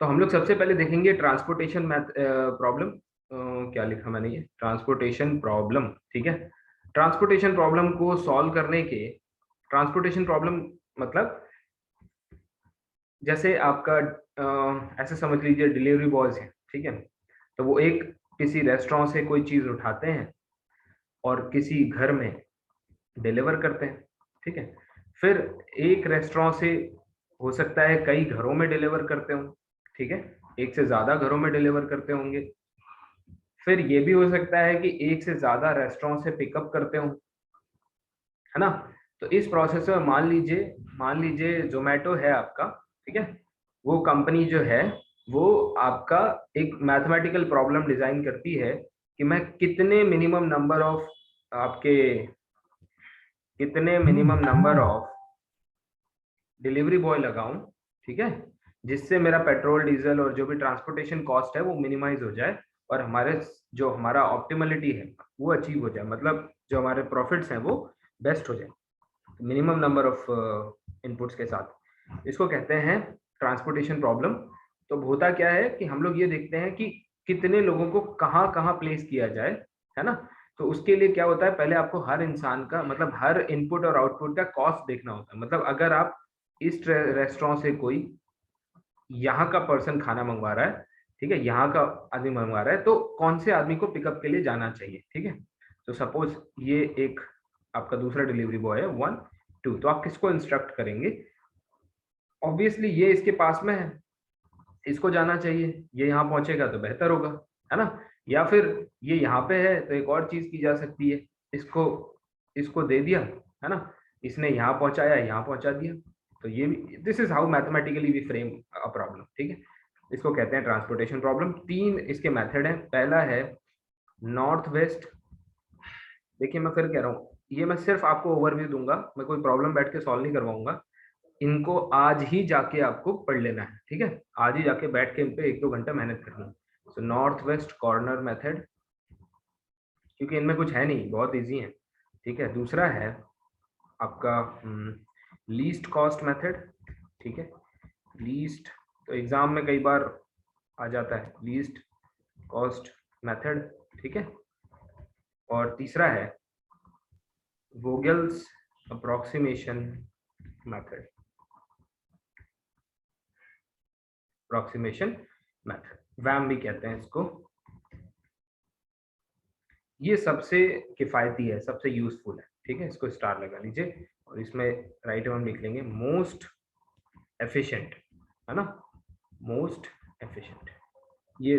तो हम लोग सबसे पहले देखेंगे ट्रांसपोर्टेशन मैथ प्रॉब्लम। क्या लिखा मैंने, ये ट्रांसपोर्टेशन प्रॉब्लम, ठीक है। ट्रांसपोर्टेशन प्रॉब्लम को सॉल्व करने के, ट्रांसपोर्टेशन प्रॉब्लम मतलब जैसे आपका ऐसे समझ लीजिए डिलीवरी बॉयज हैं, ठीक है। तो वो एक किसी रेस्टोरेंट से कोई चीज उठाते हैं और किसी घर में डिलीवर करते हैं, ठीक है। फिर एक रेस्टोरेंट से हो सकता है कई घरों में डिलीवर करते हो, ठीक है, एक से ज्यादा घरों में डिलीवर करते होंगे। फिर ये भी हो सकता है कि एक से ज्यादा रेस्टोरेंट से पिकअप करते हो, है ना। तो इस प्रोसेस में मान लीजिए जोमेटो है आपका, ठीक है। वो कंपनी जो है वो आपका एक मैथमेटिकल प्रॉब्लम डिजाइन करती है कि मैं कितने minimum number of delivery boy लगाऊं, ठीक है, जिससे मेरा पेट्रोल डीजल और जो भी ट्रांसपोर्टेशन कॉस्ट है वो मिनिमाइज हो जाए और हमारा ऑप्टिमलिटी है वो अचीव हो जाए, मतलब जो हमारे प्रॉफिट्स हैं वो बेस्ट हो जाए, मिनिमम नंबर ऑफ इनपुट्स के साथ। इसको कहते हैं ट्रांसपोर्टेशन प्रॉब्लम। तो होता क्या है कि हम लोग ये देखते हैं कि कितने लोगों को कहाँ कहाँ प्लेस किया जाए, है ना। तो उसके लिए क्या होता है, पहले आपको हर इंसान का मतलब हर इनपुट और आउटपुट का कॉस्ट देखना होता है। मतलब अगर आप इस रेस्टोरेंट से कोई यहाँ का पर्सन खाना मंगवा रहा है, ठीक है, यहाँ का आदमी मंगवा रहा है, तो कौन से आदमी को पिकअप के लिए जाना चाहिए, ठीक है। तो सपोज ये एक आपका दूसरा डिलीवरी बॉय है 1 2, तो आप किसको इंस्ट्रक्ट करेंगे? ऑब्वियसली ये इसके पास में है, इसको जाना चाहिए, ये यहाँ पहुंचेगा तो बेहतर होगा, है ना। या फिर ये यहाँ पे है तो एक और चीज की जा सकती है, इसको इसको दे दिया, है ना, इसने यहाँ पहुंचाया, यहाँ पहुंचा दिया। तो ये भी, this is how mathematically we frame a problem, ठीक है। इसको कहते हैं ट्रांसपोर्टेशन प्रॉब्लम। तीन इसके मेथड है। पहला है नॉर्थ वेस्ट। देखिए मैं फिर कह रहा हूँ, ये मैं सिर्फ आपको ओवरव्यू दूंगा, मैं कोई प्रॉब्लम बैठ के सॉल्व नहीं करवाऊंगा। इनको आज ही जाके आपको पढ़ लेना है, ठीक है। आज ही जाके बैठ के इन पे 1-2 घंटा मेहनत करनी है। So north west corner method, क्योंकि इनमें कुछ है नहीं, बहुत इजी है, ठीक है। दूसरा है आपका लीस्ट कॉस्ट मेथड, ठीक है। लीस्ट, तो एग्जाम में कई बार आ जाता है लीस्ट कॉस्ट मेथड, ठीक है। और तीसरा है वोगेल्स अप्रोक्सीमेशन मेथड, अप्रोक्सीमेशन मेथड, वैम भी कहते हैं इसको। ये सबसे किफायती है, सबसे यूजफुल है, ठीक है। इसको स्टार लगा लीजिए और इसमें राइट में हम लिख लेंगे मोस्ट एफिशिएंट, है ना, मोस्ट एफिशिएंट। ये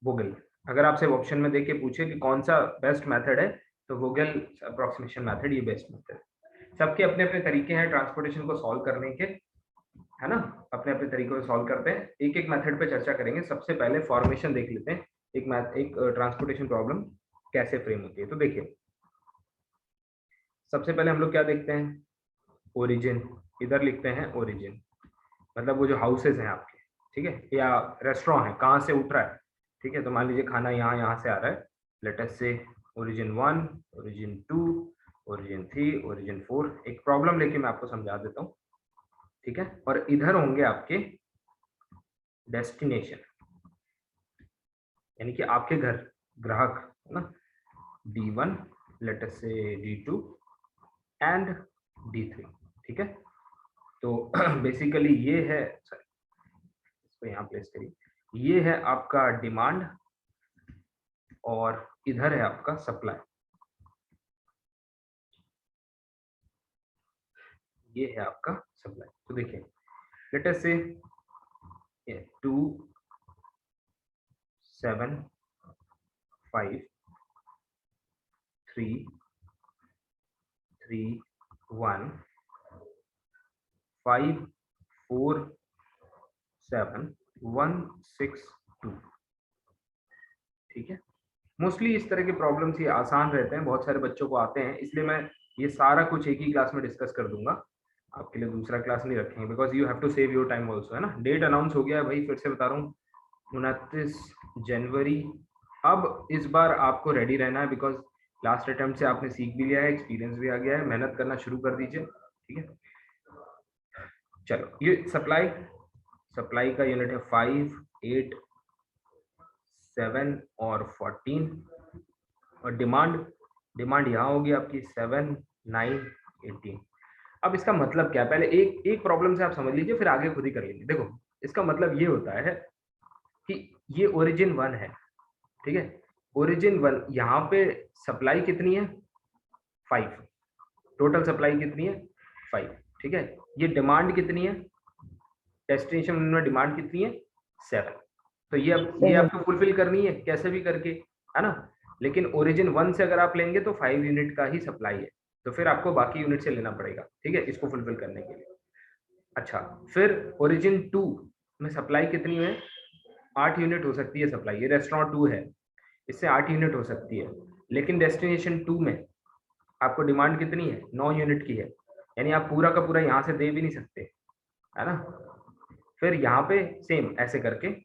वोगल, अगर आपसे ऑप्शन में देके पूछे कि कौन सा बेस्ट मेथड है, तो वोगल अप्रोक्सीमेशन मेथड ये बेस्ट मेथड है। सबके अपने अपने तरीके हैं ट्रांसपोर्टेशन को सॉल्व करने के, है ना, अपने अपने तरीकों से सॉल्व करते हैं। एक एक मेथड पे चर्चा करेंगे। सबसे पहले फॉर्मेशन देख लेते हैं, एक ट्रांसपोर्टेशन प्रॉब्लम कैसे फ्रेम होती है। तो देखिए सबसे पहले हम लोग क्या देखते हैं, ओरिजिन। इधर लिखते हैं ओरिजिन, मतलब वो जो हाउसेज हैं आपके, ठीक है, या रेस्टोरेंट है, कहाँ से उठ रहा है, ठीक है। तो मान लीजिए खाना यहाँ यहाँ से आ रहा है, लेट अस से ओरिजिन 1, ओरिजिन 2, ओरिजिन 3, ओरिजिन 4। एक प्रॉब्लम लेके मैं आपको समझा देता हूँ, ठीक है। और इधर होंगे आपके डेस्टिनेशन, यानी कि आपके घर, ग्राहक, है ना, D1, लेट अस से D2 एंड D3, ठीक है। तो बेसिकली ये है, सॉरी इसको यहाँ प्लेस करिए, ये है आपका डिमांड और इधर है आपका सप्लाई, ये है आपका सप्लाई। तो देखिए लेट अस से 2 7 5 3 3 1 5 4 7 1 6 2, ठीक है। मोस्टली इस तरह के प्रॉब्लम्स ये आसान रहते हैं, बहुत सारे बच्चों को आते हैं, इसलिए मैं ये सारा कुछ एक ही क्लास में डिस्कस कर दूंगा। आपके लिए दूसरा क्लास नहीं रखेंगे, because you have to save your time also, है ना। डेट अनाउंस हो गया है भाई, फिर से बता रहा हूँ 29 जनवरी। अब इस बार आपको रेडी रहना है, बिकॉज लास्ट अटेम्प्ट से आपने सीख भी लिया है, एक्सपीरियंस भी आ गया है, मेहनत करना शुरू कर दीजिए, ठीक है। चलो ये सप्लाई का यूनिट है 5, 8, 7 और 14, और डिमांड यहाँ होगी आपकी 7, 9, 18। अब इसका मतलब क्या है, पहले एक एक प्रॉब्लम से आप समझ लीजिए, फिर आगे खुद ही कर लेंगे। देखो इसका मतलब ये होता है कि ये ओरिजिन 1 है, ठीक है, ओरिजिन 1, यहाँ पे सप्लाई कितनी है 5, टोटल सप्लाई कितनी है 5, ठीक है, ये डिमांड कितनी है, डेस्टिनेशन में डिमांड कितनी है 7, तो ये आपको फुलफिल करनी है कैसे भी करके, है ना। लेकिन ओरिजिन 1 से अगर आप लेंगे तो 5 यूनिट का ही सप्लाई है, तो फिर आपको बाकी यूनिट से लेना पड़ेगा, ठीक है, इसको फुलफिल करने के लिए। अच्छा, फिर ओरिजिन 2 में सप्लाई कितनी है, 8 यूनिट हो सकती है सप्लाई, ये रेस्टोरेंट 2 है, इससे 8 यूनिट हो सकती है। लेकिन डेस्टिनेशन 2 में आपको डिमांड कितनी है 9 यूनिट की है, यानी आप पूरा का पूरा यहाँ से दे भी नहीं सकते, है ना। फिर यहाँ पे सेम ऐसे करके,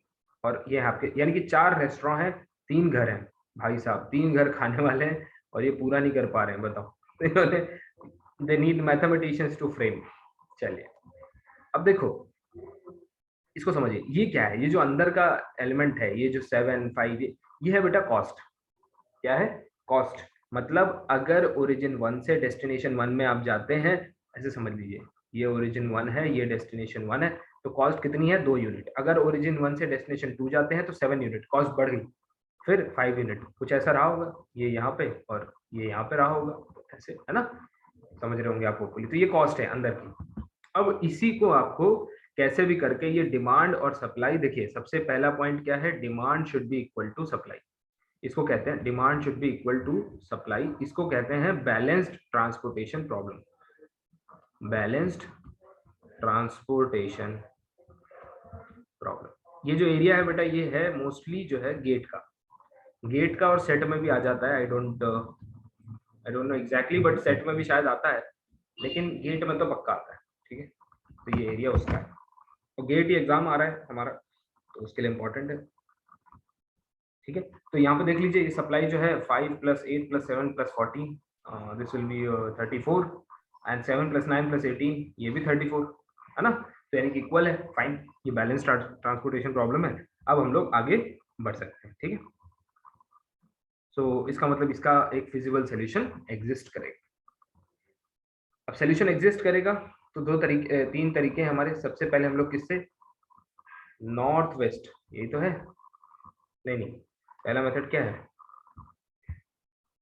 और ये आपके यानी कि 4 रेस्टोरेंट हैं, 3 घर हैं, भाई साहब 3 घर खाने वाले हैं, और ये पूरा नहीं कर पा रहे हैं, बताओ। इन्होंने they need mathematicians to frame. चलिए अब देखो इसको समझिए, ये क्या है, ये जो अंदर का एलिमेंट है, ये जो 7, 5, ये है बेटा कॉस्ट। क्या है, कॉस्ट। मतलब अगर ओरिजिन 1 से डेस्टिनेशन 1 में आप जाते हैं, ऐसे समझ लीजिए, ये ओरिजिन 1 है, ये डेस्टिनेशन 1 है, तो कॉस्ट कितनी है 2 यूनिट। अगर ओरिजिन 1 से डेस्टिनेशन 2 जाते हैं तो 7 यूनिट, कॉस्ट बढ़ गई। फिर 5 यूनिट, कुछ ऐसा रहा होगा, ये यहाँ पे और ये यहाँ पे रहा होगा, ऐसे, है ना, समझ रहे होंगे आप होपफुली। तो ये कॉस्ट है अंदर की। अब इसी को आपको कैसे भी करके ये डिमांड और सप्लाई, देखिए सबसे पहला पॉइंट क्या है, demand should be equal to supply, इसको कहते हैं demand should be equal to supply, इसको कहते हैं balanced transportation problem, balanced transportation problem. ये जो एरिया है बेटा, ये है मोस्टली जो है गेट का और सेट में भी आ जाता है, I don't know exactly, but set में भी शायद आता है, लेकिन गेट में तो पक्का आता है, ठीक है। तो ये एरिया उसका है, और गेट ये एग्जाम आ रहा है हमारा, तो उसके लिए इंपॉर्टेंट है, ठीक है। तो यहाँ पे देख लीजिए, ये सप्लाई जो है 5 + 8 + 7 + 14, दिस विल बी 34, एंड 7 + 9 + 18, ये भी 34, है ना, तो यानी कि इक्वल है, फाइन, ये बैलेंस ट्रांसपोर्टेशन प्रॉब्लम है। अब हम लोग आगे बढ़ सकते हैं, ठीक है। सो इसका मतलब इसका एक फिजिबल सोल्यूशन एग्जिस्ट करेगा। अब सोल्यूशन एग्जिस्ट करेगा तो 3 तरीके हैं हमारे। सबसे पहले हम लोग किससे, नॉर्थ वेस्ट, यही तो है, नहीं, पहला मेथड क्या है,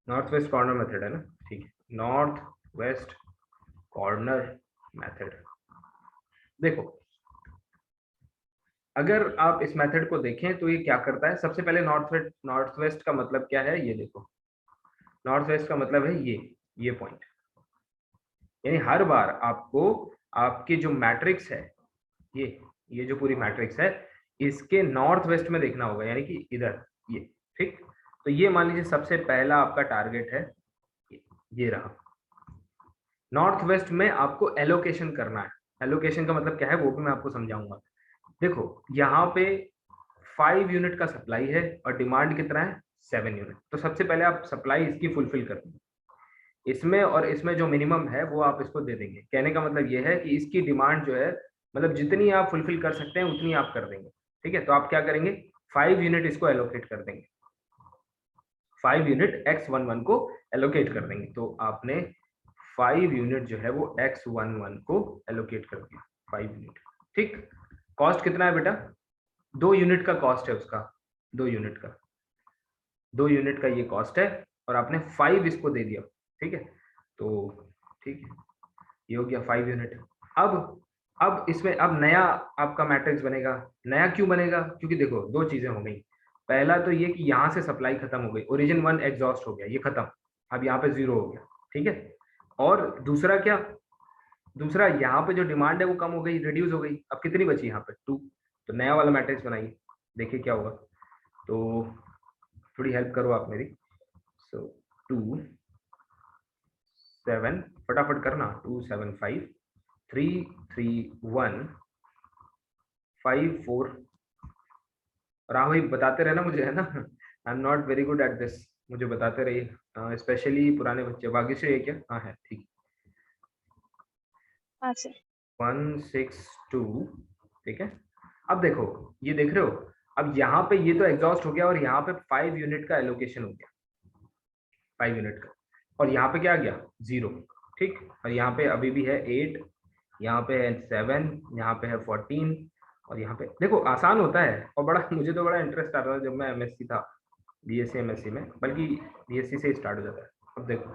नॉर्थ वेस्ट कॉर्नर मेथड है ना, ठीक है, नॉर्थ वेस्ट कॉर्नर मेथड। देखो अगर आप इस मेथड को देखें तो ये क्या करता है, सबसे पहले नॉर्थ वेस्ट का मतलब क्या है, ये देखो, नॉर्थ वेस्ट का मतलब है ये पॉइंट, यानी हर बार आपको आपकी जो मैट्रिक्स है, ये जो पूरी मैट्रिक्स है, इसके नॉर्थ वेस्ट में देखना होगा, यानी कि इधर, ये, ठीक। तो ये मान लीजिए सबसे पहला आपका टारगेट है, ये रहा, नॉर्थ वेस्ट में आपको एलोकेशन करना है। एलोकेशन का मतलब क्या है वो भी मैं आपको समझाऊंगा। देखो यहाँ पे 5 यूनिट का सप्लाई है और डिमांड कितना है 7 यूनिट, तो सबसे पहले आप सप्लाई इसकी फुलफिल कर देंगे, इसमें और इसमें जो मिनिमम है वो आप इसको दे देंगे। कहने का मतलब ये है कि इसकी डिमांड जो है, मतलब जितनी आप फुलफिल कर सकते हैं उतनी आप कर देंगे, ठीक है। तो आप क्या करेंगे, 5 यूनिट इसको एलोकेट कर देंगे, 5 यूनिट X11 को एलोकेट कर देंगे। तो आपने 5 यूनिट जो है वो X11 को एलोकेट कर दिया, 5 यूनिट, ठीक। कॉस्ट कितना है बेटा, 2 यूनिट का कॉस्ट है उसका, 2 यूनिट का, 2 यूनिट का ये कॉस्ट है, और आपने 5 इसको दे दिया, ठीक है। तो ठीक है, ये हो गया 5 यूनिट। अब इसमें अब नया आपका मैट्रिक्स बनेगा। नया क्यों बनेगा, क्योंकि देखो 2 चीजें हो गई। पहला तो ये कि यहाँ से सप्लाई खत्म हो गई, ओरिजिन 1 एग्जॉस्ट हो गया, ये खत्म, अब यहाँ पे 0 हो गया, ठीक है। और दूसरा क्या, दूसरा यहाँ पे जो डिमांड है वो कम हो गई, रिड्यूस हो गई, अब कितनी बची यहाँ पे 2, तो नया वाला मैट्रिक्स बनाइए, देखिए क्या होगा। तो थोड़ी हेल्प करो आप मेरी, सो 2 7, फटाफट करना, 2 7 5 3 3 1 5 4, राहुल भाई बताते रहना मुझे, है ना, I am not very good at this, मुझे बताते रहिए, स्पेशली पुराने बच्चे। भाग्यश्री है क्या, हाँ है, ठीक। हाँ सर। 1 6 2, ठीक है, अब देखो ये देख रहे हो, अब यहाँ पे ये तो एग्जॉस्ट हो गया और यहाँ पे 5 यूनिट का एलोकेशन हो गया, 5 यूनिट का, और यहाँ पे क्या आ गया 0, ठीक। और यहाँ पे अभी भी है 8, यहाँ पे है 7, यहाँ पे है 14, और यहाँ पे देखो आसान होता है, और बड़ा मुझे तो बड़ा इंटरेस्ट आता था जब मैं एमएससी था, बीएससी एमएससी में, बल्कि बीएससी से स्टार्ट हो जाता है। अब देखो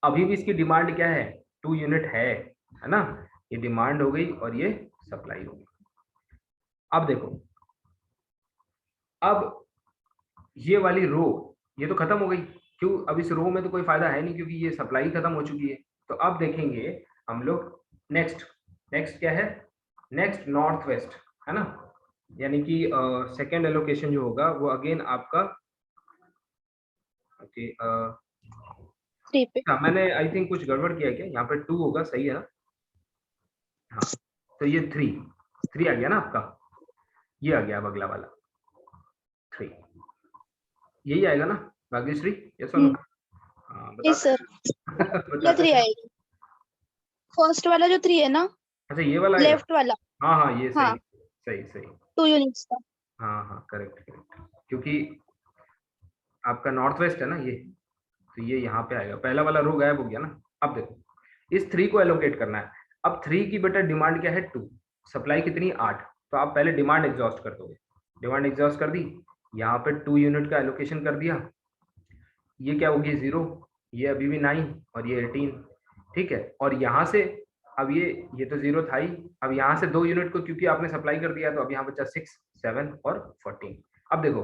अभी भी इसकी डिमांड क्या है, 2 यूनिट है ना, ये डिमांड हो गई और ये सप्लाई हो गई। अब देखो, अब ये वाली रो ये तो खत्म हो गई, क्यों, अब इस रो में तो कोई फायदा है नहीं क्योंकि ये सप्लाई खत्म हो चुकी है। तो अब देखेंगे हम लोग नेक्स्ट, नेक्स्ट क्या है, नेक्स्ट नॉर्थ वेस्ट है ना, यानी कि सेकेंड एलोकेशन जो होगा वो अगेन आपका ओके मैंने आई थिंक कुछ गड़बड़ किया क्या, यहाँ पे 2 होगा, सही है ना, हाँ तो ये 3 आ गया ना आपका, ये आ गया अब अगला वाला 3, यही आएगा ना भाग्यश्री, यस और नो? हाँ बता सर, बता 3 आएगी, फर्स्ट वाला जो 3 है ना, अच्छा ये वाला लेफ्ट वाला, हाँ हाँ ये सही, हाँ, सही सही 2 यूनिट्स का। हाँ हाँ करेक्ट करेक्ट, क्योंकि आपका नॉर्थ वेस्ट है ना ये, तो ये यहाँ पे आएगा, पहला वाला रो गायब हो गया ना। अब देखो इस 3 को एलोकेट करना है, अब 3 की बेटा डिमांड क्या है 2, सप्लाई कितनी 8, तो आप पहले डिमांड एग्जॉस्ट कर दोगे, डिमांड एग्जॉस्ट कर दी, यहाँ पे 2 यूनिट का एलोकेशन कर दिया, ये क्या होगी 0, ये अभी भी 9 और ये 18, ठीक है। और यहाँ से अब ये तो 0 था ही, अब यहाँ से 2 यूनिट को क्योंकि आपने सप्लाई कर दिया तो अब यहाँ बचा 6, 7 और 14। अब देखो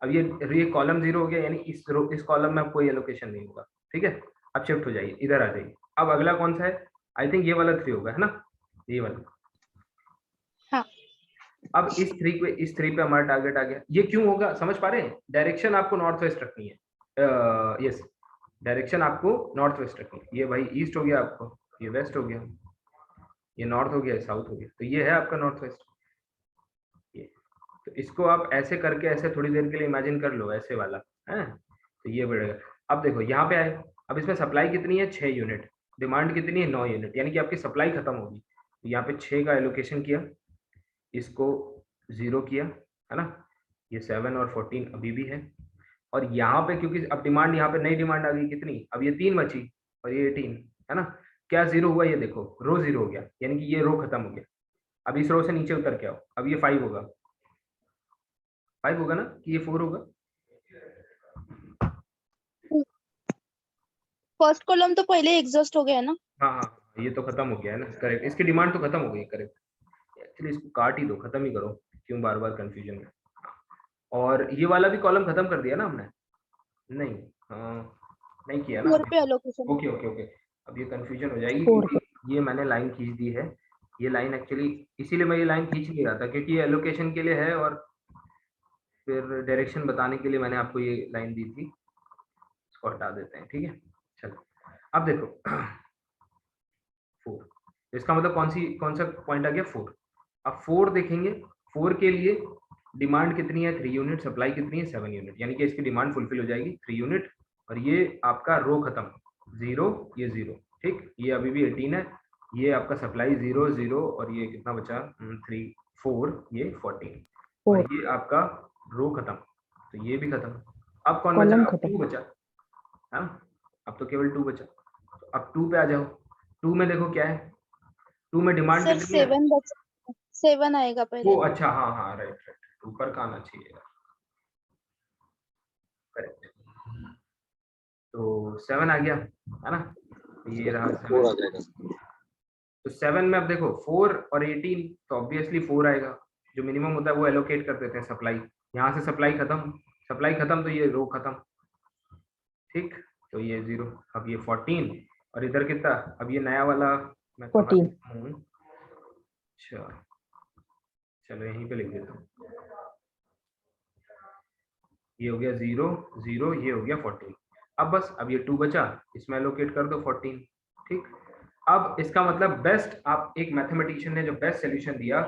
अब ये कॉलम 0 हो गया, यानी इस कॉलम में अब कोई एलोकेशन नहीं होगा, ठीक है। अब शिफ्ट हो जाइए, इधर आ जाइए, अब अगला कौन सा है, आई थिंक ये वाला 3 होगा है ना, ये वाला, हाँ। अब इस 3 पे हमारा टारगेट आ गया, ये क्यों होगा समझ पा रहे हैं, डायरेक्शन आपको नॉर्थ वेस्ट रखनी है, यस डायरेक्शन आपको नॉर्थ वेस्ट रखनी है, ये भाई ईस्ट हो गया आपको, ये वेस्ट हो गया, ये नॉर्थ हो गया, साउथ हो गया, तो ये है आपका नॉर्थ वेस्ट, ये तो इसको आप ऐसे करके ऐसे थोड़ी देर के लिए इमेजिन कर लो, ऐसे वाला है, तो ये बढ़ेगा। अब देखो यहाँ पे आए, अब इसमें सप्लाई कितनी है 6 यूनिट, डिमांड कितनी है 9 यूनिट, यानी कि आपकी सप्लाई खत्म होगी, तो यहाँ पे 6 का एलोकेशन किया, इसको 0 किया है ना, ये 7 और 14 अभी भी है, और यहाँ पे क्योंकि अब डिमांड यहाँ पे नई डिमांड आ गई कितनी, अब ये 3 बची और ये 18 है ना, क्या 0 हुआ, ये देखो रो 0 हो गया, यानी कि ये रो खत्म हो गया। अब इस रो से नीचे उतर के आओ, अब ये 5 होगा, 5 होगा ना कि ये 4 होगा, फर्स्ट कॉलम तो पहले एग्जॉस्ट हो गया ना। हाँ हाँ ये तो खत्म हो गया है ना, करेक्ट, इसकी डिमांड तो खत्म हो गई, करेक्ट। एक्चुअली इसको काट ही दो, खत्म ही करो, क्यों बार बार कंफ्यूजन में। और ये वाला भी कॉलम खत्म कर दिया ना हमने, नहीं नहीं किया ना, 4 पे एलोकेशन। ओके ओके ओके, अब ये कंफ्यूजन हो जाएगी क्योंकि ये मैंने लाइन खींच दी है, ये लाइन एक्चुअली इसीलिए मैं ये लाइन खींच नहीं रहा था क्योंकि ये एलोकेशन के लिए है, और फिर डायरेक्शन बताने के लिए मैंने आपको ये लाइन दी थी, इसको हटा देते हैं, ठीक है। चलो अब देखो 4, इसका मतलब कौन सा पॉइंट आ गया 4, अब 4 देखेंगे, 4 के लिए डिमांड कितनी है 3 यूनिट, सप्लाई कितनी है 7 यूनिट, यानी कि इसकी डिमांड फुलफिल हो जाएगी 3 यूनिट, और ये आपका रो खत्म 0, ये 0, ठीक, ये अभी भी 18 है, ये आपका सप्लाई 0 0 और ये कितना बचा 3 4, ये 14, और ये आपका रो खत्म, तो ये भी खत्म। अब कौन बचा, अब 2 बचा, हाँ अब तो केवल 2 बचा, तो अब 2 पे आ जाओ, 2 में देखो क्या है, 2 में डिमांड सर कितनी है, 7 आएगा पहले। वो अच्छा हाँ हाँ राइट राइट, ऊपर का आना चाहिए, करेक्ट, तो 7 आ गया है ना, ये रहा 7 आ जाएगा, तो 7 में अब देखो 4 और 18, तो ऑब्वियसली 4 आएगा, जो मिनिमम होता है वो एलोकेट कर देते हैं सप्लाई, यहाँ से सप्लाई खत्म तो ये रो खत्म, ठीक, तो ये 0, अब ये 14 और इधर कितना, अब ये नया वाला मैं 14 हूँ, अच्छा चलो यहीं पे लिख देता हूँ, ये हो गया 0 0, ये हो गया 14, अब बस अब ये 2 बचा, इसमें एलोकेट कर दो 14, ठीक। अब इसका मतलब बेस्ट, आप एक मैथमेटिशियन ने जो बेस्ट सॉल्यूशन दिया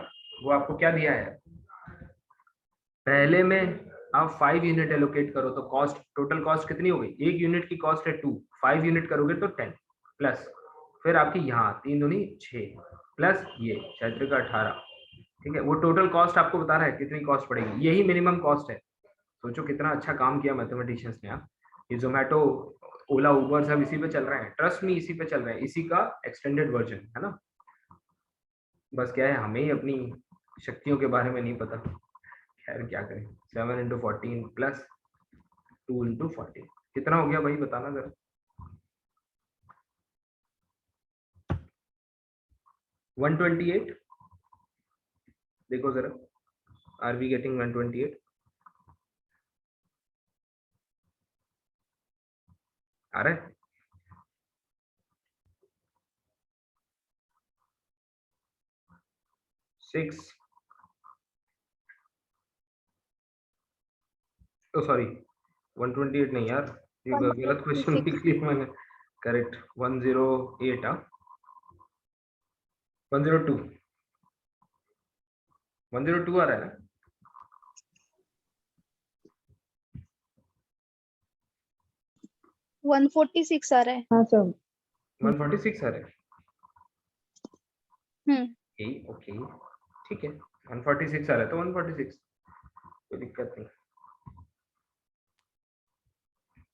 वो आपको क्या दिया है, पहले में आप 5 यूनिट एलोकेट करो तो कॉस्ट, टोटल कॉस्ट कितनी हो गई, एक यूनिट की कॉस्ट है 2, 5 यूनिट करोगे तो 10 प्लस, फिर आपकी यहाँ 3 दूनी 6 प्लस ये 6 का 18, ठीक है, वो टोटल कॉस्ट आपको बता रहा है कितनी कॉस्ट पड़ेगी, यही मिनिमम कॉस्ट है। सोचो कितना अच्छा काम किया मैथमेटिशियंस ने। ये जोमेटो, ओला, उबर सब इसी पे चल रहे हैं, ट्रस्ट मी इसी पे चल रहे हैं, इसी का एक्सटेंडेड वर्जन है ना। बस क्या है, हमें ही अपनी शक्तियों के बारे में नहीं पता। खैर क्या करें, 7 इंटू 14 प्लस 2 इंटू 14 कितना हो गया भाई, बताना जरा। 128, देखो जरा, आर वी गेटिंग 128? आ रहा है? सिक्स, ओ सॉरी 128 नहीं यार, ये गलत क्वेश्चन 146। लिख लिया मैंने। करेक्ट, 108, 102, 102 आ रहा है ना? 146 आ रहा है। हाँ सर। 146 आ रहा है। हम्म। ओके, ठीक है, 146 आ रहा है तो 146, कोई दिक्कत नहीं।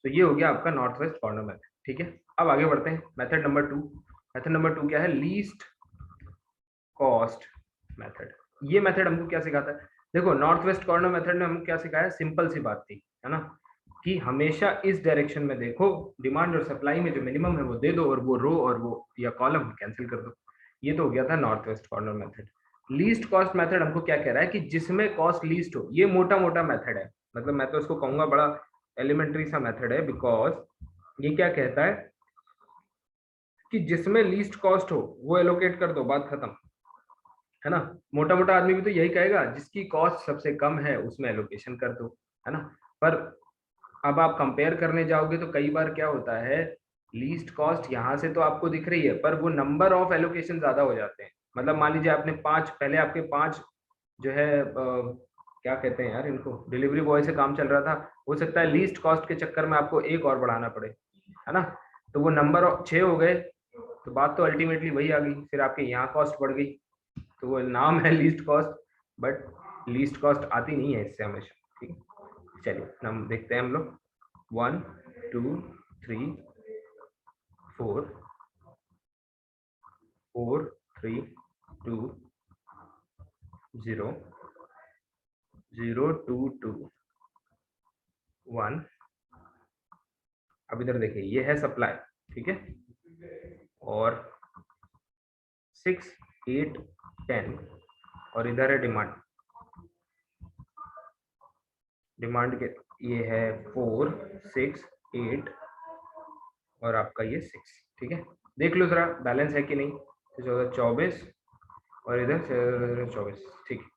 तो ये हो गया आपका नॉर्थ वेस्ट कॉर्नर मेथड। ठीक है, अब आगे बढ़ते हैं मेथड नंबर 2। मेथड नंबर 2 क्या है? Least cost method. ये मेथड हमको क्या सिखाता है? देखो, नॉर्थ वेस्ट कॉर्नर मेथड ने हमको क्या सिखाया? सिंपल सी बात थी, है ना, कि हमेशा इस डायरेक्शन में देखो, डिमांड और सप्लाई में जो मिनिमम है वो दे दो, और वो रो और वो या कॉलम कैंसिल कर दो। ये तो हो गया था north west corner method. Least cost method हमको क्या कह रहा है कि जिसमें कॉस्ट लीस्ट हो। ये मोटा मोटा मेथड है, मतलब मैं तो इसको कहूंगा बड़ा एलिमेंट्री सा मेथड है, बिकॉज ये क्या कहता है कि जिसमें लीस्ट कॉस्ट हो वो एलोकेट कर दो, बात खत्म, है ना। मोटा मोटा आदमी भी तो यही कहेगा, जिसकी कॉस्ट सबसे कम है उसमें एलोकेशन कर दो, है ना। पर अब आप कंपेयर करने जाओगे तो कई बार क्या होता है, लीस्ट कॉस्ट यहाँ से तो आपको दिख रही है, पर वो नंबर ऑफ एलोकेशन ज्यादा हो जाते हैं। मतलब मान लीजिए आपने 5, पहले आपके 5 जो है क्या कहते हैं यार इनको, डिलीवरी बॉय से काम चल रहा था, हो सकता है लीस्ट कॉस्ट के चक्कर में आपको एक और बढ़ाना पड़े, है ना। तो वो नंबर 6 हो गए, तो बात तो अल्टीमेटली वही आ गई, फिर आपके यहाँ कॉस्ट बढ़ गई। तो वो नाम है least cost, but least cost आती नहीं है इससे हमेशा। ठीक है, चलिए हम देखते हैं हम लोग 1 2 3 4 4 3 2 0 0 2 2 1। अब इधर देखिए, ये है सप्लाई, ठीक है, और 6 8 10, और इधर है डिमांड। डिमांड के ये है 4 6 8 और आपका ये 6। ठीक है, देख लो जरा बैलेंस है कि नहीं। तो 24 और इधर 24, ठीक है,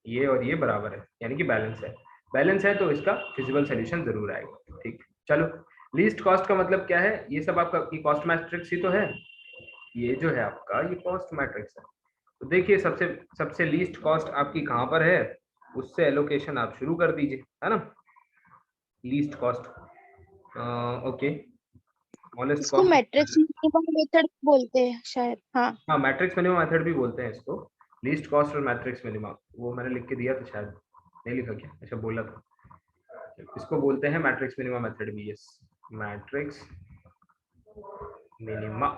ये और ये बराबर है, यानी कि बैलेंस है। बैलेंस है तो इसका फिजिबल सोल्यूशन जरूर आएगा। ठीक, चलो, लीस्ट कॉस्ट का मतलब क्या है? ये सब आपका कॉस्ट मैट्रिक्स ही तो है, ये जो है आपका ये कॉस्ट मैट्रिक्स है। तो देखिए, सबसे सबसे लीस्ट कॉस्ट आपकी कहाँ पर है, उससे एलोकेशन आप शुरू कर दीजिए, है ना। लीस्ट कॉस्ट, ओके, स्मॉलेस्ट इसको कॉस्ट। मैट्रिक्स मिनिमम मेथड बोलते हैं शायद। हाँ। हाँ, मैट्रिक्स मिनिमम मेथड भी बोलते हैं इसको, लीस्ट कॉस्ट और मैट्रिक्स मिनिमम। वो मैंने लिख के दिया था शायद, नहीं लिखा क्या? अच्छा, बोला था। इसको बोलते हैं मैट्रिक्स मिनिमम मेथड भी, यस, मैट्रिक्स मिनिमा।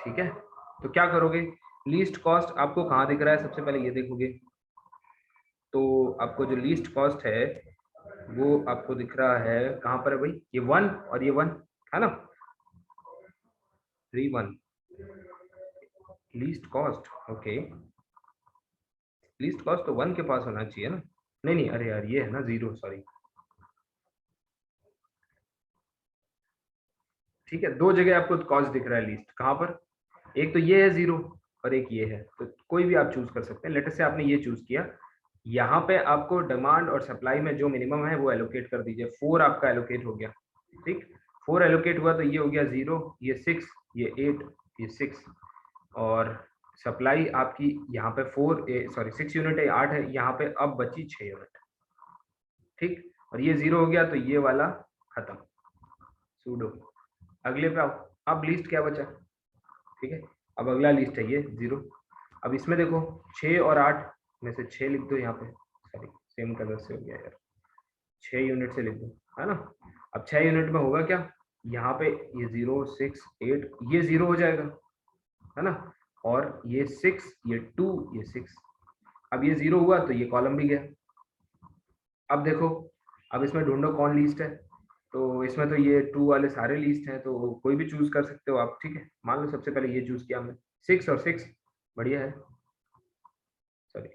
ठीक है, तो क्या करोगे? लीस्ट कॉस्ट आपको कहाँ दिख रहा है? सबसे पहले ये देखोगे तो आपको जो लीस्ट कॉस्ट है वो आपको दिख रहा है कहाँ पर है भाई? ये 1 और ये 1, है ना, 3 1 least cost. Okay, least cost तो 1 के पास होना चाहिए ना। नहीं नहीं, अरे यार ये है ना 0, सॉरी। ठीक है, दो जगह आपको कॉस्ट दिख रहा है लीस्ट, कहाँ पर? एक तो ये है 0 और एक ये है, तो कोई भी आप चूज कर सकते हैं। लेटेस्ट से आपने ये चूज किया, यहाँ पे आपको डिमांड और सप्लाई में जो मिनिमम है वो एलोकेट कर दीजिए। 4 आपका एलोकेट हो गया, ठीक, 4 एलोकेट हुआ तो ये हो गया 0, ये 6, ये 8, ये 6, और सप्लाई आपकी यहाँ पे 6 यूनिट है, 8 है, यहाँ पे अब बची 6 यूनिट, ठीक, और ये 0 हो गया तो ये वाला खत्म, सूडो। अगले पे आओ, अब लीस्ट क्या बचा? ठीक है, अब अगला लिस्ट है ये 0। अब इसमें देखो 6 और 8 में से 6 लिख दो यहाँ पे, सॉरी सेम कलर से हो गया यार, 6 यूनिट से लिख दो, है ना। अब 6 यूनिट में होगा क्या, यहाँ पे ये 0 6 8 ये 0 हो जाएगा, है ना, और ये 6 ये 2 ये 6, अब ये 0 हुआ तो ये कॉलम भी गया। अब देखो, अब इसमें ढूंढो कौन लीस्ट है, तो इसमें तो ये 2 वाले सारे लीस्ट हैं, तो कोई भी चूज कर सकते हो आप, ठीक है। मान लो सबसे पहले ये चूज किया हमने 6 और 6, बढ़िया है, सॉरी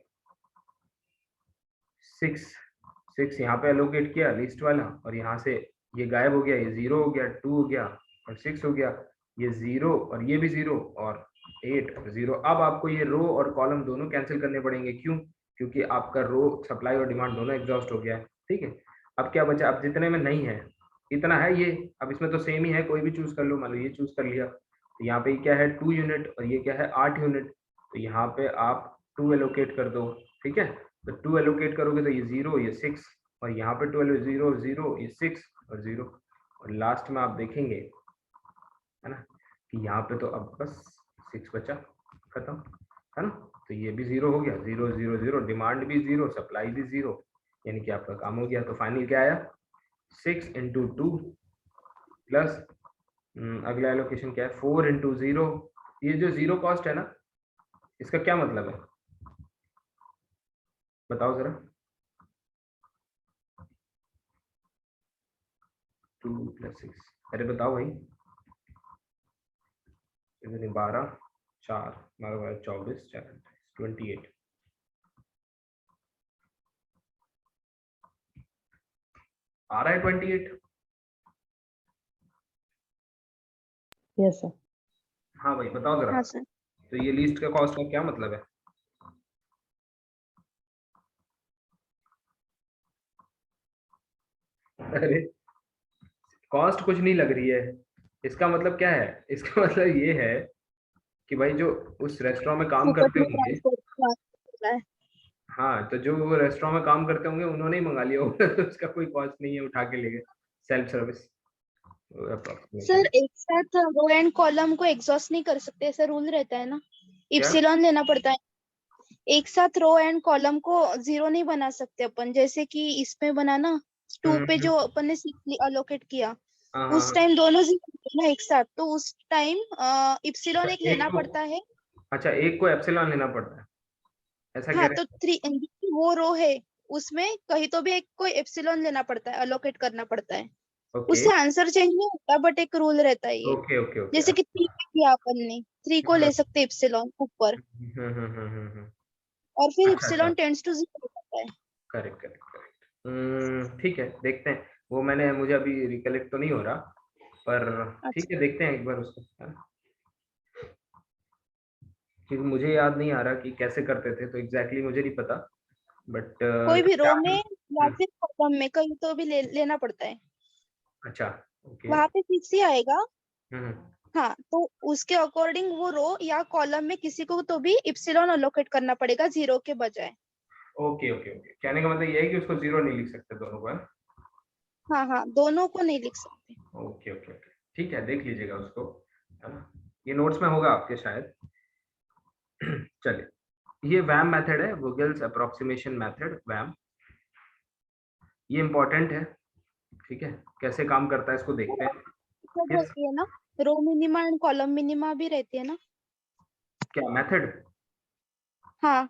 6 यहाँ पे एलोकेट किया लीस्ट वाला, और यहाँ से ये गायब हो गया, ये 0 हो गया, 2 हो गया और 6 हो गया, ये 0 और ये भी 0 और 8 और 0। अब आपको ये रो और कॉलम दोनों कैंसिल करने पड़ेंगे, क्यों, क्योंकि आपका रो सप्लाई और डिमांड दोनों एग्जॉस्ट हो गया है, ठीक है। अब क्या बचा, अब जितने में नहीं है इतना है ये, अब इसमें तो सेम ही है, कोई भी चूज कर लो, मान लो ये चूज कर लिया, तो यहाँ पे क्या है 2 यूनिट और ये क्या है 8 यूनिट, तो यहाँ पे आप 2 एलोकेट कर दो, ठीक है। तो 2 एलोकेट करोगे तो ये 0 ये 6 और यहाँ पे 12 0 0 ये 6 और 0, और लास्ट में आप देखेंगे, है ना, कि यहाँ पे तो अब बस 6 बचा, खत्म, है ना। तो ये भी 0 हो गया, 0 0 0, डिमांड भी 0, सप्लाई भी 0, यानी कि आपका काम हो गया। तो फाइनल क्या आया, 6 × 2 प्लस अगला एलोकेशन क्या है 4 × 0। ये जो 0 कॉस्ट है ना, इसका क्या मतलब है बताओ जरा, 2 + 6, अरे बताओ भाई, 12 4 12 24 4 28, आ रहा है 28? Yes sir. हाँ भाई बताओ जरा, हाँ सर। तो ये लिस्ट का कॉस्ट का क्या मतलब है? अरे कॉस्ट कुछ नहीं लग रही है, इसका मतलब क्या है, इसका मतलब ये है कि भाई जो उस रेस्टोरेंट में काम फुकट करते में होंगे, ट्रांसपोर्ट रहा है। हाँ तो जो वो रेस्टोरेंट में काम करते होंगे उन्होंने ही मंगा लिया होगा, तो उसका कोई कॉस्ट नहीं है, उठा के ले गए, सेल्फ सर्विस सर अप्रोक्सीमेशन। एक साथ रो एंड कॉलम को एग्जॉस्ट नहीं कर सकते, ऐसा रूल रहता है ना, क्या? इप्सिलॉन लेना पड़ता है। एक साथ रो एंड कॉलम को 0 नहीं बना सकते अपन, जैसे कि इसमें बना ना 2 पे जो अपन ने 6 अलोकेट किया, हाँ हाँ उस हाँ, टाइम दोनों 0 थे ना एक साथ, तो उस टाइम इप्सिलॉन अच्छा एक एक लेना को, पड़ता है। अच्छा एक को एप्सिलॉन लेना पड़ता है, ऐसा कह हाँ, रहे तो 3 वो रो है, उसमें कहीं तो भी एक को एप्सिलॉन लेना पड़ता है, अलोकेट करना पड़ता है। हैं? ओके उससे आंसर चेंज नहीं होता, बट एक रूल रहता है ये। ओके ओके ओके, जैसे कि 3 पे किया अपन ने, 3 को ले सकते एप्सिलॉन ऊपर, हम्म, और फिर अच्छा अच्छा, एप्सिलॉन टेंड्स टू 0 हो जाता है। करेक्ट करेक्ट करेक्ट, ठीक है देखते हैं, वो मैंने मुझे अभी रिकलेक्ट तो नहीं हो रहा, पर ठीक अच्छा, है देखते हैं एक बार उसको, है ना? क्योंकि मुझे याद नहीं आ रहा कि कैसे करते थे, तो एग्जैक्टली मुझे नहीं पता, बट कोई भी रो में या फिर कॉलम में कहीं तो भी लेना पड़ता है, अच्छा ओके, वहां पे फिक्स ही आएगा। हम्म, हाँ, तो उसके अकॉर्डिंग वो रो या कॉलम में किसी को तो भी इप्सिलॉन अलोकेट करना पड़ेगा 0 के बजाय। ओके ओके ओके, कहने का मतलब ये है कि उसको 0 नहीं लिख सकते दोनों को, है? हाँ हाँ, दोनों को नहीं लिख सकते। ओके ओके ओके, ठीक है देख लीजिएगा उसको, है ना, ये नोट्स में होगा आपके शायद। चलिए, ये वैम मेथड है, वोगेल्स अप्रोक्सीमेशन मेथड, वैम, ये इंपॉर्टेंट है, ठीक है, कैसे काम करता है इसको देखते हैं। सब इस होती है ना, row minima and column minima भी रहती है ना। क्या मेथड, हाँ,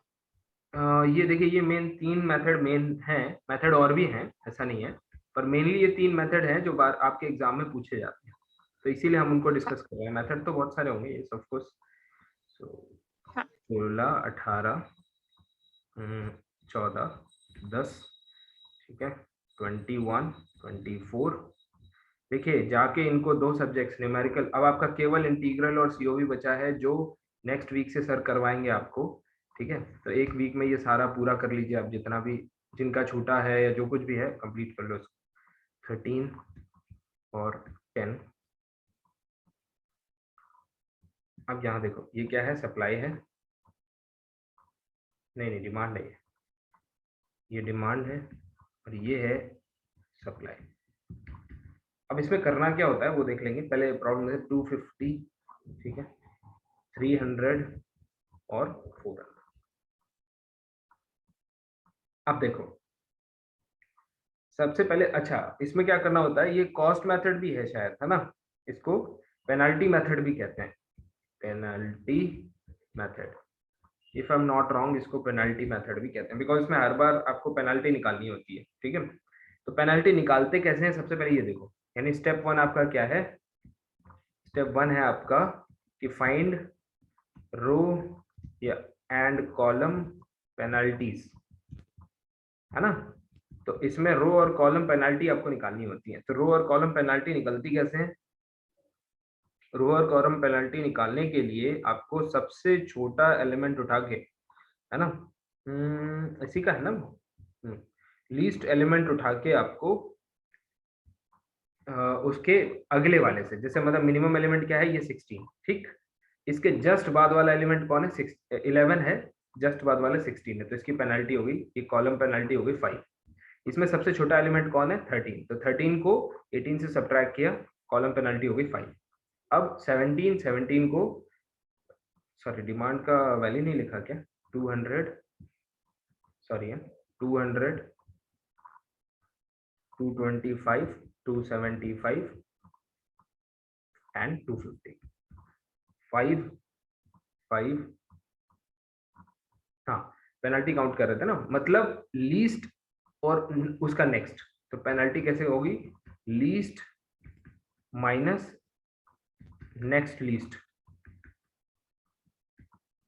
ये देखिए, ये मेन 3 मेथड मेन है, मेथड और भी हैं ऐसा नहीं है, पर मेनली ये 3 मेथड हैं जो बार आपके एग्जाम में पूछे जाते हैं, तो इसीलिए हम उनको डिस्कस कर रहे हैं। मेथड तो बहुत सारे होंगे ये ऑफ कोर्स, सो हाँ 16 18 14 10, ठीक है, 21 24, देखिए जाके इनको 2 सब्जेक्ट्स न्यूमेरिकल, अब आपका केवल इंटीग्रल और सीओवी बचा है, जो नेक्स्ट वीक से सर करवाएंगे आपको, ठीक है। तो एक वीक में ये सारा पूरा कर लीजिए आप, जितना भी जिनका छूटा है या जो कुछ भी है कंप्लीट कर लो इसको। 13 और 10, अब यहाँ देखो ये क्या है, सप्लाई है, नहीं नहीं डिमांड नहीं है, ये डिमांड है और ये है सप्लाई। अब इसमें करना क्या होता है वो देख लेंगे, पहले प्रॉब्लम है 250, ठीक है, 300 और 400। अब देखो सबसे पहले, अच्छा इसमें क्या करना होता है, ये कॉस्ट मेथड भी है शायद, है ना, इसको पेनाल्टी मेथड भी कहते हैं, penalty method, if I am not wrong इसको पेनाल्टी मेथड भी कहते हैं, बिकॉज इसमें हर बार आपको पेनाल्टी निकालनी होती है, ठीक है। तो पेनाल्टी निकालते कैसे हैं, सबसे पहले ये देखो, यानी स्टेप 1 आपका क्या है, स्टेप 1 है आपका कि फाइंड रो या एंड कॉलम पेनाल्टीज, है ना। तो इसमें रो और कॉलम पेनाल्टी आपको निकालनी होती है। तो रो और कॉलम पेनाल्टी निकलती कैसे है, रो और कॉलम पेनाल्टी निकालने के लिए आपको सबसे छोटा एलिमेंट उठा के, है ना, इसी का है ना, लीस्ट एलिमेंट उठा के आपको उसके अगले वाले से, जैसे मतलब मिनिमम एलिमेंट क्या है, ये 16, ठीक, इसके जस्ट बाद वाला एलिमेंट कौन है, 11 है, जस्ट बाद वाला 16 है, तो इसकी पेनाल्टी होगी, ये कॉलम पेनाल्टी होगी 5। इसमें सबसे छोटा एलिमेंट कौन है, 13, तो 13 को 18 से सब्ट्रैक्ट किया, कॉलम पेनाल्टी होगी 5। अब 17 को, सॉरी डिमांड का वैल्यू नहीं लिखा क्या, 200, सॉरी 200, 225, 275 एंड 250, 5 हाँ पेनल्टी काउंट कर रहे थे ना, मतलब लीस्ट और उसका नेक्स्ट, तो पेनल्टी कैसे होगी, लीस्ट माइनस नेक्स्ट लीस्ट,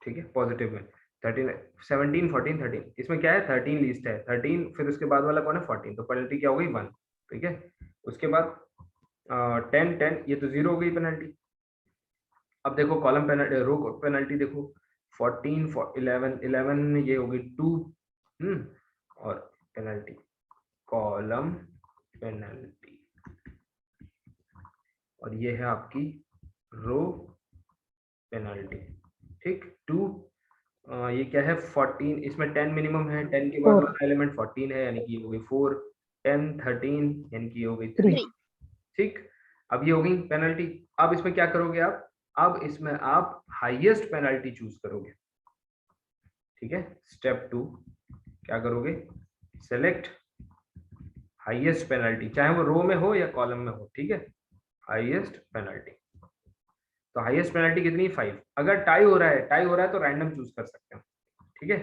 ठीक है, पॉजिटिव में 13, 17, 14, 13, इसमें क्या है 13 लीस्ट है, 13 फिर उसके बाद वाला कौन है 14, तो पेनल्टी क्या हो गई 1, ठीक है। उसके बाद 10 10, ये तो 0 हो गई पेनल्टी। अब देखो कॉलम पेनल्टी, रो पेनल्टी देखो 14 11 11 ये होगी 2, और पेनल्टी कॉलम पेनल्टी, और ये है आपकी रो पेनल्टी, ठीक 2, ये क्या है 14, इसमें 10 मिनिमम है, 10 के बाद 4 वाला एलिमेंट 14 है, यानी कि ये हो गई 4, 10 13 यानी कि ये हो गई 3, 3 ठीक। अब ये हो गई पेनल्टी। अब इसमें क्या करोगे आप, अब इसमें आप हाईएस्ट पेनल्टी चूज करोगे, ठीक है। स्टेप 2 क्या करोगे, सेलेक्ट हाईएस्ट पेनल्टी, चाहे वो रो में हो या कॉलम में हो, ठीक है, हाईएस्ट पेनल्टी। तो हाईएस्ट पेनल्टी कितनी, 5। अगर टाई हो रहा है तो रैंडम चूज कर सकते हैं, ठीक है,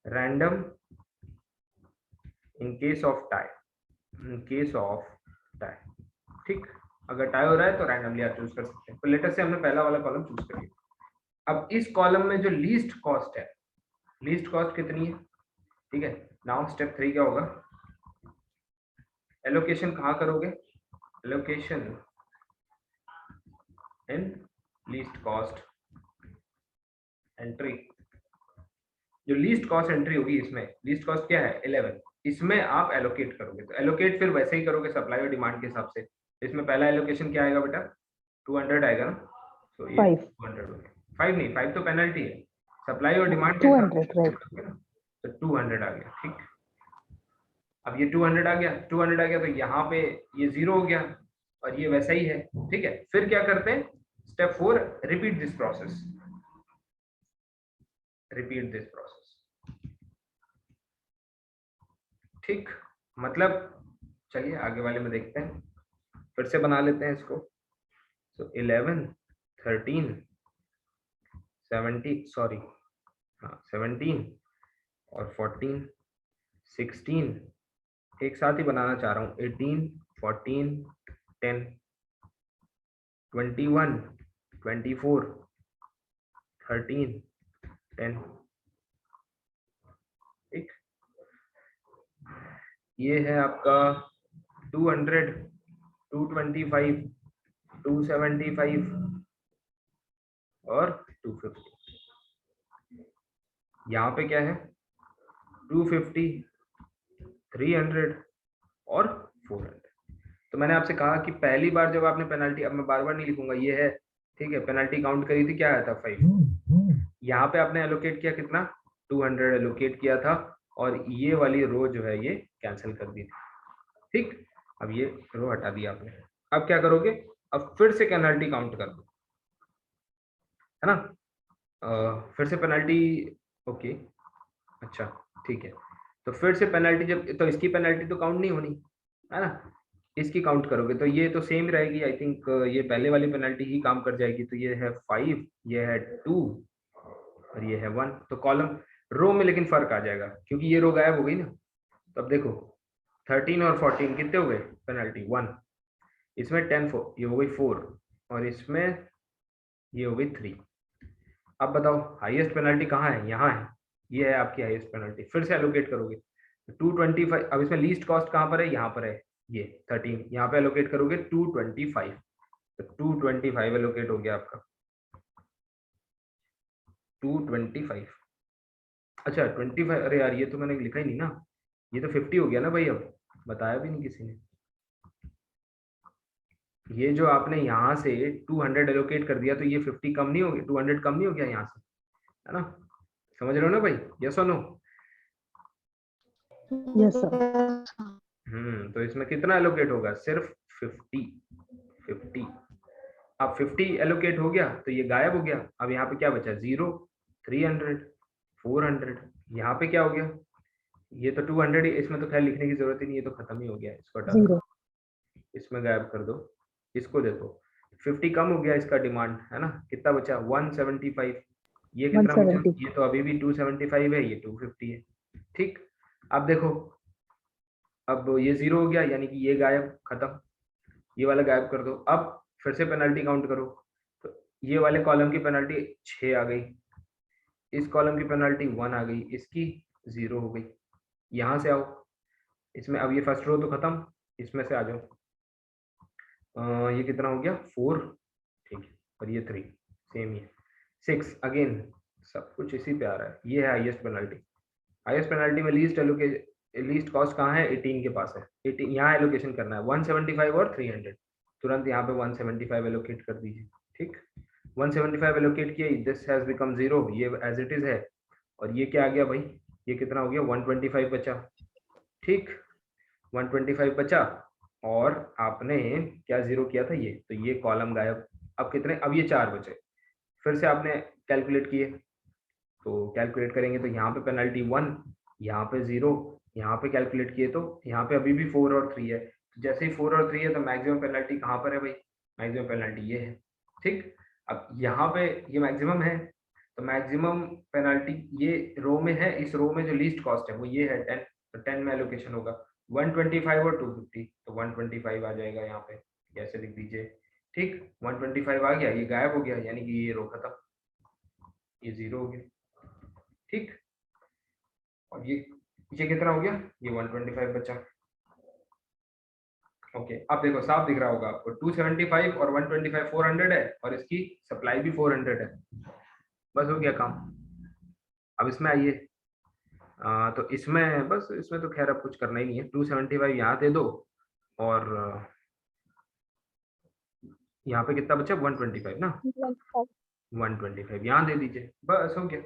random in case of tie, in case of tie, ठीक। अगर टाई हो रहा है तो रैंडमली आप चूज कर सकते हैं। तो लेटर से हमने पहला वाला कॉलम चूज कर लिया। अब इस कॉलम में जो लीस्ट कॉस्ट है, लीस्ट कॉस्ट कितनी है, ठीक है। नाउ स्टेप 3 क्या होगा, एलोकेशन कहाँ करोगे, allocation in least cost entry, जो लीस्ट कॉस्ट एंट्री होगी इसमें, लीस्ट कॉस्ट क्या है 11, इसमें आप एलोकेट करोगे। तो एलोकेट फिर वैसे ही करोगे सप्लाई और डिमांड के हिसाब से। इसमें पहला एलोकेशन क्या आएगा बेटा, 200 आएगा ना, तो ये 200 हो गया, 5 नहीं, 5 तो पेनल्टी है, सप्लाई और डिमांड के हिसाब 200 से राइट, करोगे ना, तो 200 आ गया, ठीक। अब ये 200 आ गया, 200 आ गया, तो यहाँ पे ये 0 हो गया और ये वैसा ही है, ठीक है। फिर क्या करते हैं, step 4, repeat this process, repeat this process, ठीक। मतलब चलिए आगे वाले में देखते हैं, फिर से बना लेते हैं इसको। तो 11 13 70, सॉरी हाँ 17 और 14 16, एक साथ ही बनाना चाह रहा हूँ, 18 14 10 21 24 13 10, ठीक। ये है आपका 200 225 275 और 250। यहाँ पे क्या है 250 300 और 400। तो मैंने आपसे कहा कि पहली बार जब आपने पेनल्टी, अब मैं बार बार नहीं लिखूंगा, ये है, ठीक है, पेनल्टी काउंट करी थी, क्या आया था 5। यहाँ पे आपने एलोकेट किया कितना, 200 एलोकेट किया था, और ये वाली रो जो है ये कैंसिल कर दी थी, ठीक। अब ये रो हटा दिया आपने। अब क्या करोगे, अब फिर से पेनल्टी काउंट कर दो, है ना। फिर से पेनल्टी, ओके अच्छा ठीक है, तो फिर से पेनल्टी जब, तो इसकी पेनल्टी तो काउंट नहीं होनी है ना, इसकी काउंट करोगे तो ये तो सेम रहेगी आई थिंक, ये पहले वाली पेनल्टी ही काम कर जाएगी, तो ये है 5, ये है 2 और ये है 1, तो कॉलम रो में लेकिन फर्क आ जाएगा क्योंकि ये रो गायब हो गई ना। तो अब देखो 13 और 14 कितने हो गए पेनल्टी 1, इसमें 10 ये हो गई 4 और इसमें ये हो गई 3। अब बताओ हाईएस्ट पेनल्टी कहाँ है, यहाँ है, ये है आपकी हाईएस्ट पेनल्टी। फिर से एलोकेट करोगे 225, अब इसमें लीस्ट कॉस्ट कहाँ पर है, यहाँ पर है ये 13, यहाँ पे एलोकेट करोगे 225, तो 225 एलोकेट हो गया आपका 225। अच्छा 25, अरे यार ये तो मैंने लिखा ही नहीं ना, ये तो 50 हो गया ना भाई, अब बताया भी नहीं किसी ने। ये जो आपने यहाँ से 200 एलोकेट कर दिया तो ये 50 कम नहीं हो गया, 200 कम नहीं हो गया यहाँ से, है ना, समझ रहे हो ना भाई, यस और नो? Yes, sir. तो इसमें कितना एलोकेट होगा, सिर्फ 50। अब 50 एलोकेट हो गया तो ये गायब हो गया, अब यहाँ पे क्या बचा 0, 300, 400, यहाँ पे क्या हो गया, ये तो 200 ही, इसमें तो खैर लिखने की जरूरत ही नहीं, ये तो खत्म ही हो गया, इसको हटा दो, 0. इसमें गायब कर दो, इसको देखो 50 कम हो गया इसका डिमांड, है ना, कितना बचा 175, ये कितना बचा, 170. ये तो अभी भी 275 है, ये 250 है, ठीक। अब देखो अब ये 0 हो गया यानी कि ये गायब, खत्म, ये वाला गायब कर दो। अब फिर से पेनल्टी काउंट करो, तो ये वाले कॉलम की पेनल्टी 6 आ गई, इस कॉलम की पेनल्टी 1 आ गई, इसकी 0 हो गई। यहाँ से आओ, इसमें अब ये फर्स्ट रो तो खत्म, इसमें से आ जाओ, ये कितना हो गया 4, ठीक है, और ये 3 सेम ही है, 6 अगेन, सब कुछ इसी पे आ रहा है, ये है हाईएस्ट पेनल्टी। हाईएस्ट पेनल्टी में लीस्ट कॉस्ट कहाँ है, 18 के पास है, 18 यहाँ एलोकेशन करना है, 175 और 300, तुरंत यहाँ पे 175 एलोकेट कर दीजिए, ठीक, 175 एलोकेट किया, दिस हैज बिकम 0, ये एज इट इज है, और ये क्या आ गया भाई, ये कितना हो गया 125 बचा, ठीक, 125 बचा, और आपने क्या 0 किया था ये, तो ये कॉलम गायब। अब कितने, अब ये 4 बचे, फिर से आपने कैलकुलेट किए, तो कैलकुलेट करेंगे तो यहाँ पे पेनल्टी 1, यहाँ पे 0, यहाँ पे कैलकुलेट किए तो यहाँ पे अभी भी 4 और 3 है, तो जैसे ही 4 और 3 है तो मैक्सिमम पेनल्टी कहाँ पर है भाई, मैक्सिमम पेनल्टी ये है, ठीक। अब यहाँ पे ये मैक्सिमम है, तो मैक्सिमम पेनल्टी ये रो में है, इस रो में जो लीस्ट कॉस्ट है वो ये है 10, तो 10 में एलोकेशन होगा 125 और 250, तो 125 आ जाएगा यहाँ पे, कैसे लिख दीजिए, ठीक, 125 आ गया, ये गायब हो गया यानी कि ये रो खत्म, ये 0 हो गया, ठीक, और ये कितना हो गया, ये 125 बचा, ओके। अब देखो साफ दिख रहा होगा आपको 275 और 125 400 है, और इसकी सप्लाई भी 400 है, बस हो गया काम। अब इसमें आइए, तो इसमें बस, इसमें तो खैर अब कुछ करना ही नहीं है, 275 यहाँ दे दो, और यहाँ पे कितना बचा 125 ना, 125 यहाँ दे दीजिए, बस हो गया,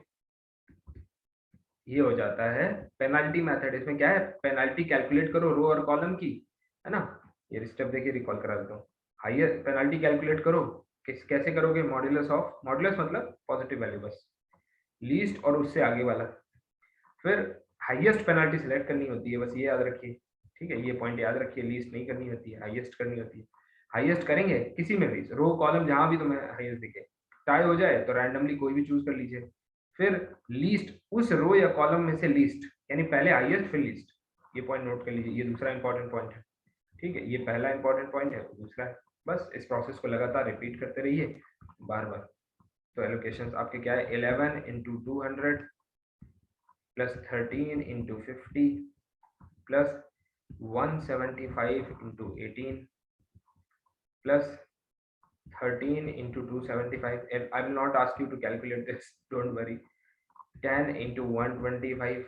ये हो जाता है पेनाल्टी मेथड। इसमें क्या है, पेनाल्टी कैलकुलेट करो रो और कॉलम की, है ना, ये स्टेप देखिए रिकॉल करा देता हूँ, हाईएस्ट पेनाल्टी कैलकुलेट करो, कैसे करोगे, मॉड्यूलस ऑफ, मॉड्यूलस मतलब पॉजिटिव वैल्यू बस, लीस्ट और उससे आगे वाला, फिर हाईएस्ट पेनाल्टी सिलेक्ट करनी होती है, बस ये याद रखिए, ठीक है, ये पॉइंट याद रखिए, लीस्ट नहीं करनी होती है, हाईएस्ट करनी होती है। हाईएस्ट करेंगे किसी में भी, रो कॉलम जहां भी तुम्हें हाईएस्ट दिखे, टाई हो जाए तो रैंडमली कोई भी चूज कर लीजिए, फिर लीस्ट उस रो या कॉलम में से लीस्ट, यानी पहले हाईएस्ट फिर लीस्ट, ये पॉइंट नोट कर लीजिए, ये दूसरा इंपॉर्टेंट पॉइंट है, ठीक है, ये पहला इंपॉर्टेंट पॉइंट है, दूसरा है, बस इस प्रोसेस को लगातार रिपीट करते रहिए बार बार। तो एलोकेशंस आपके क्या है, 11 into 200 plus 13 into 50 plus 175 into 18 plus 13 into 275, and I will not ask you to calculate this, don't worry, 10 into 125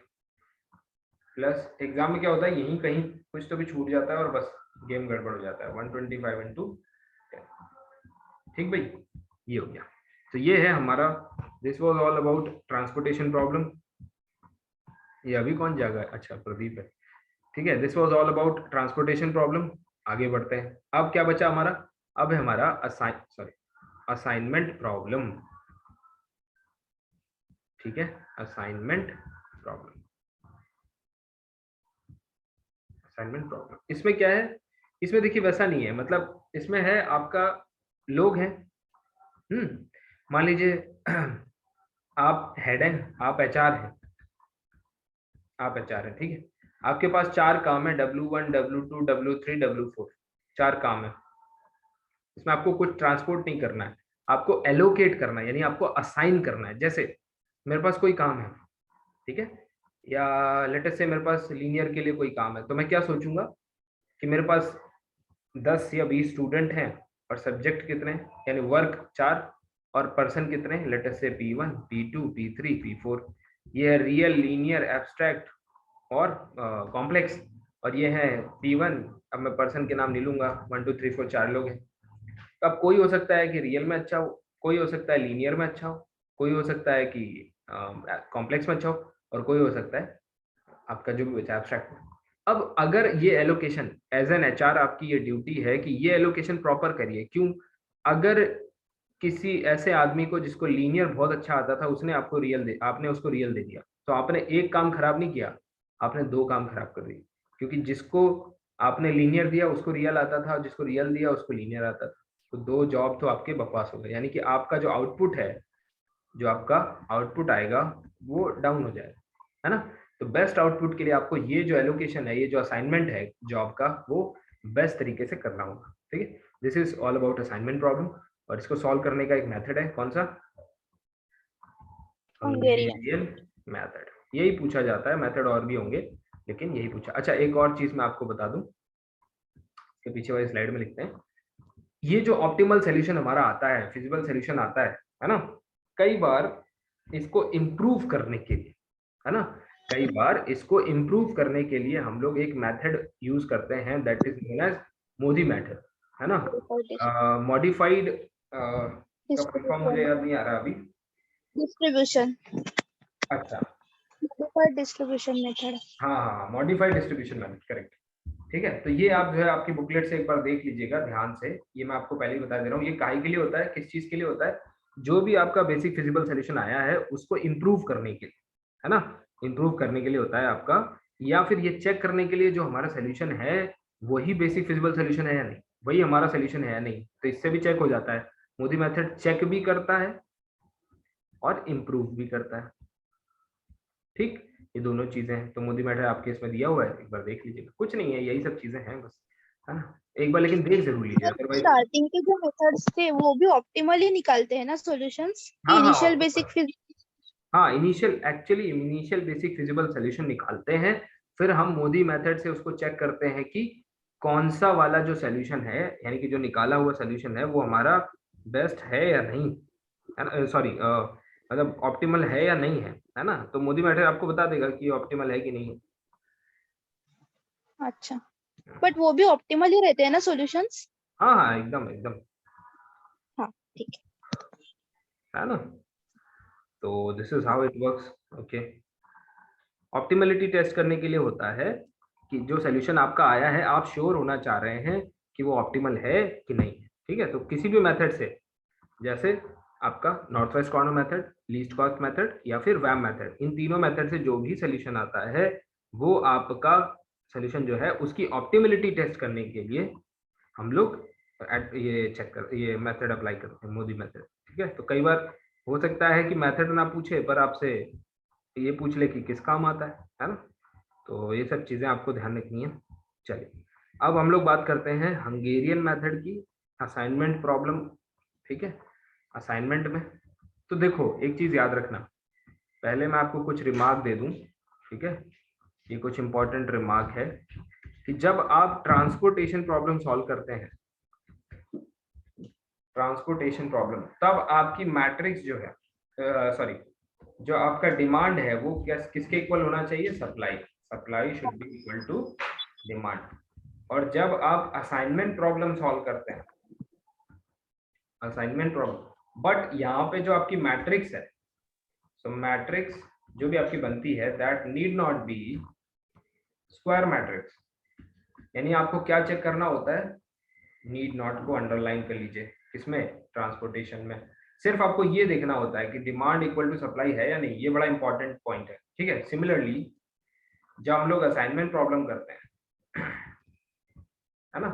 plus, exam में क्या होता है यहीं कहीं कुछ तो भी छूट जाता है और बस गेम गड़बड़ हो जाता है, 125 into 10, ठीक भाई, ये हो गया। तो ये है हमारा, this was all about transportation problem. ये अभी कौन जागा, अच्छा प्रदीप है, ठीक है, this was all about transportation problem. आगे बढ़ते हैं, अब क्या बचा हमारा, अब है हमारा असाइनमेंट प्रॉब्लम। ठीक है, असाइनमेंट प्रॉब्लम। असाइनमेंट प्रॉब्लम इसमें क्या है, इसमें देखिए वैसा नहीं है, मतलब इसमें है आपका लोग हैं, मान लीजिए आप हेड हैं, आप एचआर हैं, आप एचआर हैं, ठीक है, आपके पास 4 काम है, W1 W2 W3 W4, 4 काम है। इसमें आपको कुछ ट्रांसपोर्ट नहीं करना है, आपको एलोकेट करना है, यानी आपको असाइन करना है। जैसे मेरे पास कोई काम है, ठीक है, या लेटेस्ट से मेरे पास लीनियर के लिए कोई काम है, तो मैं क्या सोचूंगा कि मेरे पास 10 या 20 स्टूडेंट हैं और सब्जेक्ट कितने, यानी वर्क 4 और पर्सन कितने, लेटेस्ट से P1 P2 P3 P4। ये है रियल, लीनियर, एब्स्ट्रैक्ट और कॉम्प्लेक्स, और ये है P1। अब मैं पर्सन के नाम नहीं लूंगा, 1 2 3 4 4 लोग हैं। तो अब कोई हो सकता है कि रियल में अच्छा हो, कोई हो सकता है लीनियर में अच्छा हो, कोई हो सकता है कि कॉम्प्लेक्स में अच्छा हो, और कोई हो सकता है आपका जो भी बचा एब्स्ट्रैक्ट में। अब अगर ये एलोकेशन एज एन एचआर आपकी ये ड्यूटी है कि ये एलोकेशन प्रॉपर करिए। क्यों? अगर किसी ऐसे आदमी को जिसको लीनियर बहुत अच्छा आता था, उसने आपको रियल दे, आपने उसको रियल दे दिया, तो आपने एक काम खराब नहीं किया, आपने 2 काम खराब कर दिए। क्योंकि जिसको आपने लीनियर दिया उसको रियल आता था, और जिसको रियल दिया उसको लीनियर आता था, तो 2 जॉब तो आपके बकवास हो गए। यानी कि आपका जो आउटपुट है, जो आपका आउटपुट आएगा वो डाउन हो जाएगा, है ना। तो बेस्ट आउटपुट के लिए आपको ये जो एलोकेशन है, ये जो असाइनमेंट है जॉब का, वो बेस्ट तरीके से करना होगा, ठीक है। This is all about assignment problem. और इसको सॉल्व करने का एक मेथड है, कौन सा? Hungarian method. यही पूछा जाता है, मेथड और भी होंगे लेकिन यही पूछा। अच्छा, एक और चीज मैं आपको बता दूं, इसके पीछे वाली स्लाइड में लिखते हैं, ये जो ऑप्टिमल सॉल्यूशन हमारा आता है, फिजिबल सॉल्यूशन आता है ना, कई बार इसको इम्प्रूव करने के लिए, है ना, कई बार इसको इम्प्रूव करने के लिए हम लोग एक मेथड यूज करते हैं, that is known as MODI method, है ना। मॉडिफाइड का फुल फॉर्म मुझे याद नहीं आ रहा अभी। डिस्ट्रीब्यूशन, अच्छा, मॉडिफाइड डिस्ट्रीब्यूशन मेथड। हाँ, मॉडिफाइड डिस्ट्रीब्यूशन मेथड, करेक्ट। ठीक है, तो ये आप जो है आपकी बुकलेट से एक बार देख लीजिएगा ध्यान से। ये मैं आपको पहले ही बता दे रहा हूँ, ये काहे के लिए होता है, किस चीज के लिए होता है? जो भी आपका बेसिक फिजिबल सॉल्यूशन आया है उसको इम्प्रूव करने के लिए, है ना, इम्प्रूव करने के लिए होता है आपका, या फिर ये चेक करने के लिए जो हमारा सोल्यूशन है वही बेसिक फिजिबल सोल्यूशन है या नहीं, वही हमारा सोल्यूशन है या नहीं, तो इससे भी चेक हो जाता है। मोदी मेथड चेक भी करता है और इम्प्रूव भी करता है, ठीक, ये दोनों चीजें हैं। तो मोदी मेथड आपके इसमें दिया हुआ है, एक बार देख लीजिएगा, कुछ नहीं है, यही सब चीजें हैं बस, है ना, एक बार लेकिन देख जरूर लीजिए, अदरवाइज। स्टार्टिंग के जो मेथड्स थे वो भी ऑप्टिमल ही निकालते हैं ना सॉल्यूशंस, हाँ इनिशियल बेसिक हाँ, इनिशियल बेसिक फिजिबल सोल्यूशन निकालते हैं, फिर हम मोदी मेथड से उसको चेक करते हैं कि कौन सा वाला जो सोल्यूशन है, यानी कि जो निकाला हुआ सोल्यूशन है वो हमारा बेस्ट है या नहीं, है ना, सॉरी मतलब ऑप्टिमल है या नहीं है ना। तो मोदी मेथड आपको बता देगा कि ऑप्टिमल है कि नहीं है। अच्छा, बट वो भी ऑप्टिमल ही रहते हैं ना सॉल्यूशंस? हाँ, एकदम एकदम, हाँ, ठीक है ना। तो this is how it works, okay. Optimality test करने के लिए होता है कि जो सोल्यूशन आपका आया है आप श्योर होना चाह रहे हैं कि वो ऑप्टिमल है कि नहीं है, ठीक है। तो किसी भी मेथड से, जैसे आपका north west corner method, least cost method या फिर वैम मेथड, इन तीनों मेथड से जो भी सोल्यूशन आता है वो आपका सोल्यूशन जो है उसकी ऑप्टिमलिटी टेस्ट करने के लिए हम लोग ये चेक कर, ये मेथड अप्लाई करते हैं, मोदी मेथड, ठीक है। तो कई बार हो सकता है कि मेथड ना पूछे पर आपसे ये पूछ ले कि किस काम आता है ना। तो ये सब चीजें आपको ध्यान रखनी है। चलिए, अब हम लोग बात करते हैं हंगेरियन मेथड की, असाइनमेंट प्रॉब्लम, ठीक है। असाइनमेंट में तो देखो एक चीज याद रखना, पहले मैं आपको कुछ रिमार्क दे दूं, ठीक है, ये कुछ इंपॉर्टेंट रिमार्क है कि जब आप ट्रांसपोर्टेशन प्रॉब्लम सॉल्व करते हैं, ट्रांसपोर्टेशन प्रॉब्लम, तब आपकी मैट्रिक्स जो है, सॉरी, जो आपका डिमांड है वो किसके इक्वल होना चाहिए? Supply, supply should be equal to demand. और जब आप असाइनमेंट प्रॉब्लम सॉल्व करते हैं, असाइनमेंट प्रॉब्लम, बट यहाँ पे जो आपकी मैट्रिक्स है, सो मैट्रिक्स जो भी आपकी बनती है that need not be square matrix. यानी आपको क्या चेक करना होता है? नीड नॉट को अंडरलाइन कर लीजिए, किसमें? ट्रांसपोर्टेशन में। सिर्फ आपको ये देखना होता है कि डिमांड इक्वल टू सप्लाई है या नहीं, ये बड़ा इंपॉर्टेंट पॉइंट है, ठीक है। सिमिलरली जब हम लोग असाइनमेंट प्रॉब्लम करते हैं, है ना,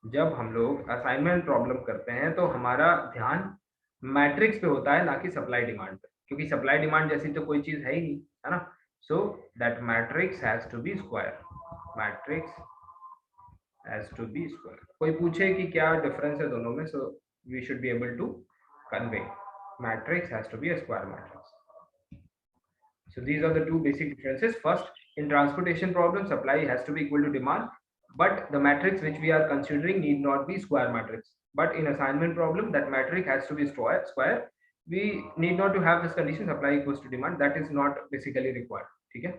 जब हम लोग असाइनमेंट प्रॉब्लम करते हैं तो हमारा ध्यान मैट्रिक्स पे होता है, ना कि सप्लाई डिमांड पे, क्योंकि सप्लाई डिमांड जैसी तो कोई चीज है ही नहीं, है ना। So that matrix has to be square, matrix has to be square. कोई पूछे कि क्या डिफरेंस है दोनों में, so we should be able to convey matrix has to be a square matrix. So these are the two basic differences. First, in transportation problem, supply has to be equal to demand, but the matrix which we are considering need not be square matrix. But in assignment problem, that matrix has to be square. We need not to have this condition supply equals to demand. That is not basically required. ठीक है,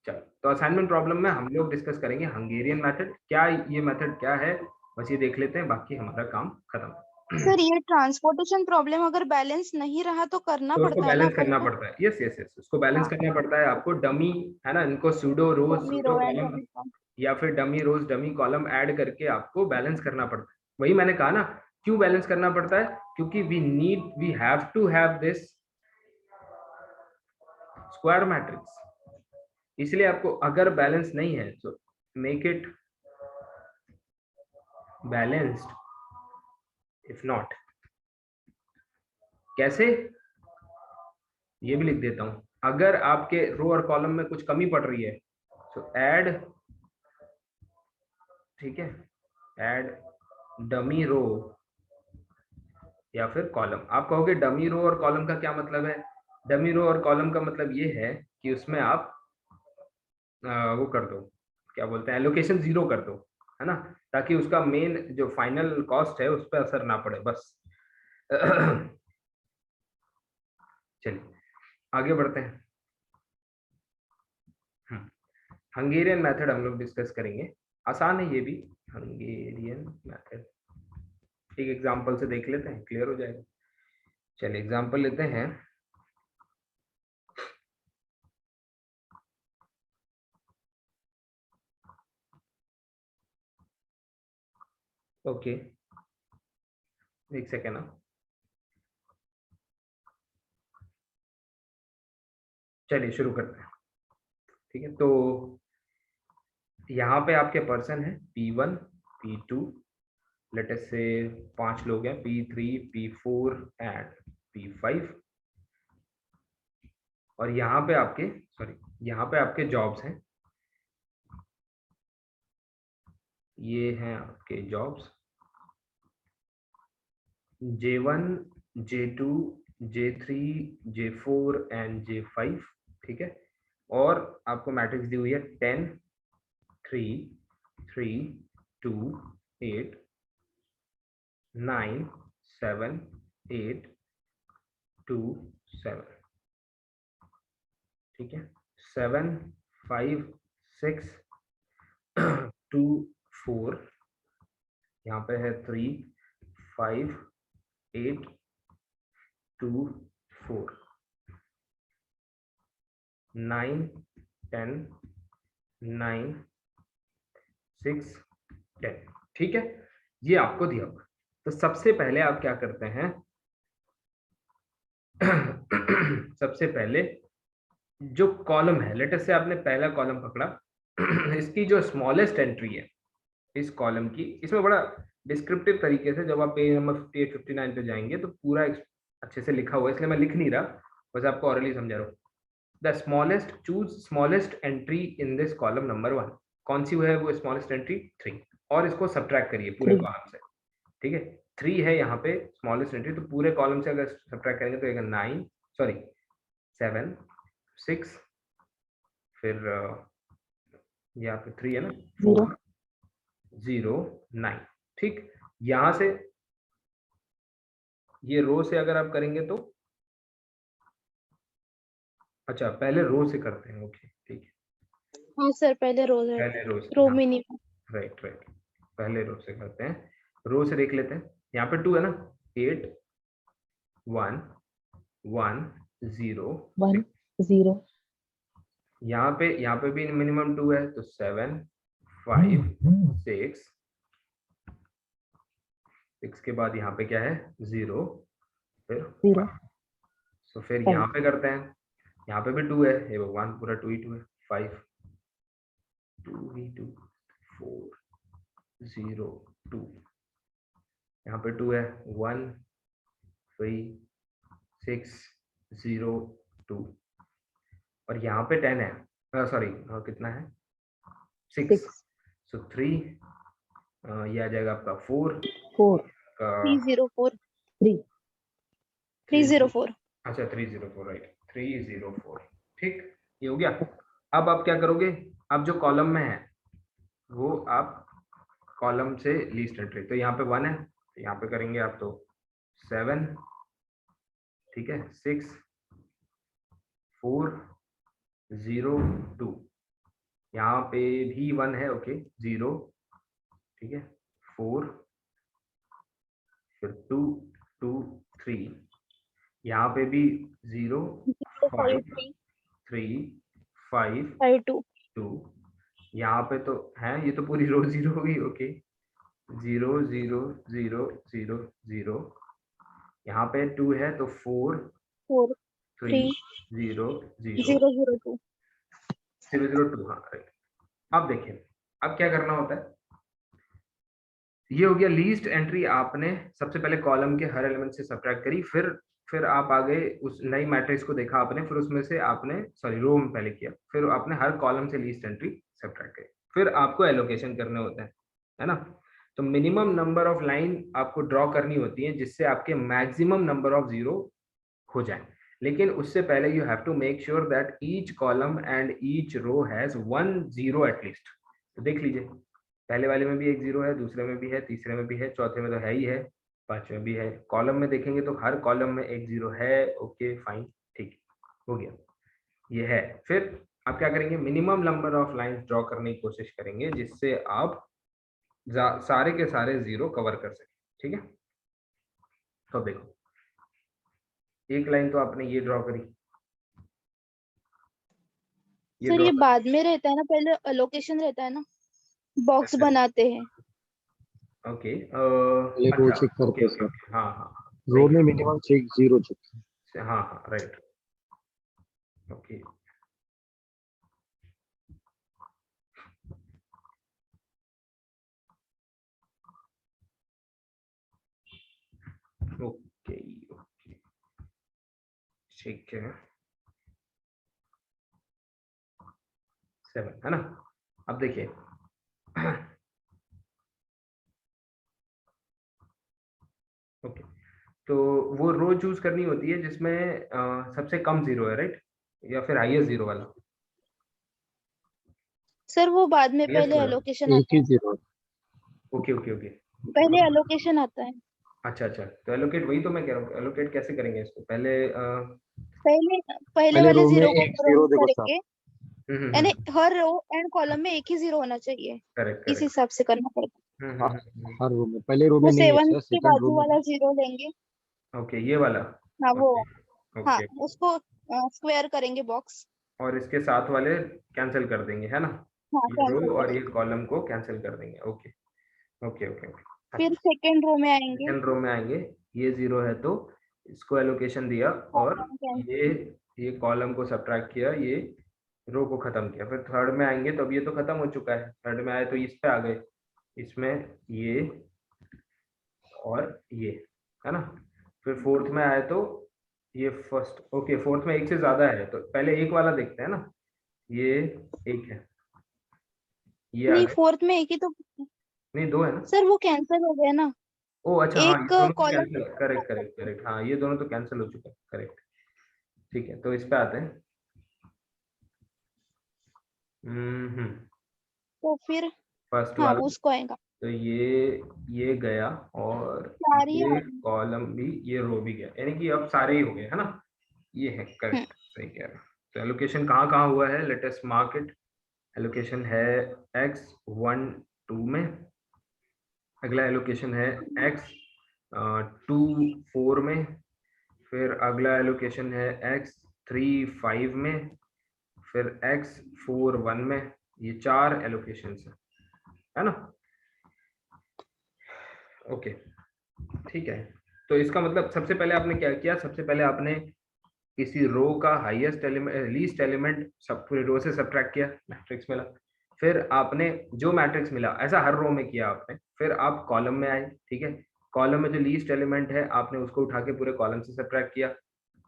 चलो तो assignment problem में हम लोग discuss करेंगे Hungarian method. क्या ये मेथड क्या है, बस ये देख लेते हैं, बाकी हमारा काम खत्म। सर ये ट्रांसपोर्टेशन प्रॉब्लम अगर बैलेंस नहीं रहा तो करना तो उसको पड़ता है ना बैलेंस अपन करना को? पड़ता है, यस यस यस, उसको बैलेंस हाँ, करना पड़ता है आपको। डमी है ना, इनको pseudo rows dummy pseudo row and column dummy column. या फिर dummy rows dummy column add करके आपको बैलेंस करना पड़ता है। वही मैंने कहा ना, क्यों बैलेंस करना पड़ता है, क्योंकि we have to have this square matrix. इसलिए आपको अगर बैलेंस नहीं है तो make it balanced, if not. कैसे, ये भी लिख देता हूं। अगर आपके रो और कॉलम में कुछ कमी पड़ रही है तो ऐड, ठीक है, ऐड डमी रो या फिर कॉलम। आप कहोगे डमी रो और कॉलम का क्या मतलब है? डमी रो और कॉलम का मतलब ये है कि उसमें आप वो कर दो, क्या बोलते हैं, एलोकेशन 0 कर दो, है ना, ताकि उसका मेन जो फाइनल कॉस्ट है उस पर असर ना पड़े, बस। चलिए आगे बढ़ते हैं। हंगेरियन मेथड हम लोग डिस्कस करेंगे, आसान है ये भी, हंगेरियन मेथड। एक एग्जांपल से देख लेते हैं, क्लियर हो जाएगा। चलिए एग्जांपल लेते हैं। ओके, एक सेकेंड ना, चलिए शुरू करते हैं। ठीक है, तो यहाँ पे आपके पर्सन है P1 P2, लेट अस से 5 लोग हैं, P3 P4 एंड P5। और यहाँ पे आपके यहाँ पे आपके जॉब्स हैं, ये हैं आपके jobs J1 J2 J3 J4 and J5, ठीक है। और आपको मैट्रिक्स दी हुई है 10 3 3 2 8 9 7 8 2 7, ठीक है। 7 5 6 2 4, यहाँ पे है 3 5 8 2 4 9 10 9 6 10, ठीक है। ये आपको दिया हुआ। तो सबसे पहले आप क्या करते हैं, सबसे पहले जो कॉलम है, लेट अस से आपने पहला कॉलम पकड़ा, इसकी जो स्मॉलेस्ट एंट्री है इस कॉलम की, इसमें बड़ा डिस्क्रिप्टिव तरीके से जब आप पेज नंबर 58 59 पे जाएंगे तो पूरा अच्छे से लिखा हुआ है, इसलिए मैं लिख नहीं रहा, बस आपको ऑरली समझा रहा हूँ। The smallest, choose smallest entry in this column number 1। कौन सी है वो स्मॉलेस्ट एंट्री? 3। और इसको सब्ट्रैक्ट करिए पूरे 3 कॉलम से, ठीक है। 3 है यहाँ पे स्मॉलेस्ट एंट्री, तो पूरे कॉलम से अगर सब्ट्रैक्ट करेंगे तो 7 6, फिर यहाँ पे 3 है ना, 4 0 9, ठीक। यहां से ये रो से अगर आप करेंगे तो, अच्छा पहले रो से करते हैं, ओके ठीक है। हाँ सर, पहले रो पहले रो से, रो हाँ मिनिमम। राइट, पहले रो से करते हैं। रो से देख लेते हैं, यहाँ पे 2 है ना, 8 1 1 0 1 6। 0 यहाँ पे भी मिनिमम 2 है, तो 7 5 6 के बाद यहाँ पे क्या है 0 फिर 0 तो फिर 5 यहाँ पे करते हैं, यहाँ पे भी 2 है, हे भगवान पूरा 2 ही 2 है, 5 2 ही 2 4 0 2, यहाँ पे 2 है 1 3 6 0 2, और यहाँ पे 10 है, सॉरी कितना है 6, 6 सो 3, ये आ जाएगा आपका 4 4 का 304 3 304। अच्छा 304, राइट 304, ठीक, ये हो गया। अब आप क्या करोगे, अब जो कॉलम में है वो आप कॉलम से लीस्ट एंट्री, तो यहाँ पे 1 है तो यहाँ पे करेंगे आप तो 7, ठीक है 6 4 0 2, यहाँ पे भी 1 है, ओके 0, ठीक है 4 फिर 2 2 3, यहाँ पे भी 0 5 53 3 5 52 2, यहाँ पे तो है, ये तो पूरी रो 0 हो गई, ओके 0 0 0 0 0, यहाँ पे 2 है तो 4 4 3 3 0 0 002। 002, हाँ राइट। अब देखिए, अब क्या करना होता है, ये हो गया लीस्ट एंट्री, आपने सबसे पहले कॉलम के हर एलिमेंट से सब्ट्रैक्ट करी, फिर आप आगे उस नई मैट्रिक्स को देखा आपने, फिर उसमें से आपने सॉरी रो में पहले किया, फिर आपने हर कॉलम से लीस्ट एंट्री सब्ट्रैक्ट करी, फिर आपको एलोकेशन करने होते हैं, है ना। तो मिनिमम नंबर ऑफ लाइन आपको ड्रॉ करनी होती है जिससे आपके मैक्सिमम नंबर ऑफ जीरो हो जाए, लेकिन उससे पहले you have to make sure that each column and each row has 1 0 at least. तो देख लीजिए, पहले वाले में भी एक 0 है, दूसरे में भी है, तीसरे में भी है, चौथे में तो है ही है, पांचवें भी है, कॉलम में देखेंगे तो हर कॉलम में एक 0 है, ओके फाइन, ठीक हो गया, ये है। फिर आप क्या करेंगे, minimum number of lines draw करने की कोशिश करेंगे जिससे आप सारे के सारे 0 कवर कर सकें, ठीक है। तो देखो, एक लाइन तो आपने ये ड्रॉ करी, ये सर ड्रॉ ये बाद में रहता है ना, पहले अलोकेशन रहता है ना, बॉक्स अच्छा, बनाते हैं। ओके ये रो अच्छा, चेक करते ओके हैं ओके सर, ओके, हाँ हाँ हाँ, रो सही में है, मिनिमम चेक 0 चेक। हाँ हाँ राइट, ओके ओके ओके, ठीक है 7 है ना। अब देखिए ओके, तो वो रो चूज करनी होती है जिसमें सबसे कम 0 है, राइट, या फिर हाईएस्ट 0 वाला, सर वो बाद में, हाईएस्ट पहले वाला, एलोकेशन एक आता ही है, 0। ओके ओके ओके, पहले एलोकेशन आता है। अच्छा अच्छा, तो एलोकेट, वही तो मैं कह रहा हूँ, एलोकेट कैसे करेंगे इसको, पहले पहले पहले पहले वाले रो में 0 को एक 0 देखो सर, करके, यानी हर रो एंड कॉलम में एक ही 0 होना चाहिए, करेक्ट इस करेक्ट, हिसाब से करना पड़ता हाँ, हर रो में, पहले रो है। में तो नहीं है 7 सर, के सेकंड रो बाजू में वाला 0 लेंगे, ओके, ये वाला, हाँ वो, ओके हाँ ओके, उसको स्क्वायर करेंगे बॉक्स, और इसके साथ वाले कैंसिल कर देंगे, है ना, हाँ ये रो कैंसिल और ये करेंगे। कॉलम को कैंसिल कर देंगे, ओके ओके ओके ओके। फिर सेकेंड रो में आएंगे, सेकंड रो में आएंगे, ये 0 है तो इसको एलोकेशन दिया, और कॉलम कैंसिल, ये कॉलम को सब्ट्रैक्ट किया, ये रो को खत्म किया। फिर थर्ड में आएंगे तो अब ये तो खत्म हो चुका है, थर्ड में आए तो इस पे आ गए, इसमें ये और ये, है ना। फिर फोर्थ में आए तो ये फर्स्ट, ओके फोर्थ में एक से ज्यादा है तो पहले एक वाला देखते हैं ना, ये एक है, ये आ नहीं गए, फोर्थ में एक ही तो, नहीं 2 है ना, सर वो कैंसिल हो गया ना, ओ अच्छा हाँ, ये एक दोनों तो column. Cancel, correct correct correct, हाँ ये दोनों तो कैंसिल हो चुके हैं, करेक्ट, ठीक है। तो इस पे आते हैं, हम्म, तो फिर फर्स्ट हाँ वाला, उसको आएगा, तो ये गया, और चार ही ये आएंगे। कॉलम भी, ये रो भी गया, यानी कि अब सारे ही हो गए, है ना, ये है करेक्ट, सही कह रहे हो। तो एलोकेशन कहाँ कहाँ हुआ है, let us mark it. Allocation है x1 2 में, अगला एलोकेशन है x2 4 में, फिर अगला एलोकेशन है x3 5 में, फिर x4 1 में, ये 4 एलोकेशन है ना, ओके ठीक है। तो इसका मतलब सबसे पहले आपने क्या किया, सबसे पहले आपने किसी रो का हाईएस्ट एलिमेंट लीस्ट एलिमेंट सब पूरे रो से सब्ट्रैक्ट किया, मैट्रिक्स मिला। फिर आपने जो मैट्रिक्स मिला ऐसा हर रो में किया आपने। फिर आप कॉलम में आए, ठीक है, कॉलम में जो लीस्ट एलिमेंट है आपने उसको उठा के पूरे कॉलम से सब्ट्रैक्ट किया।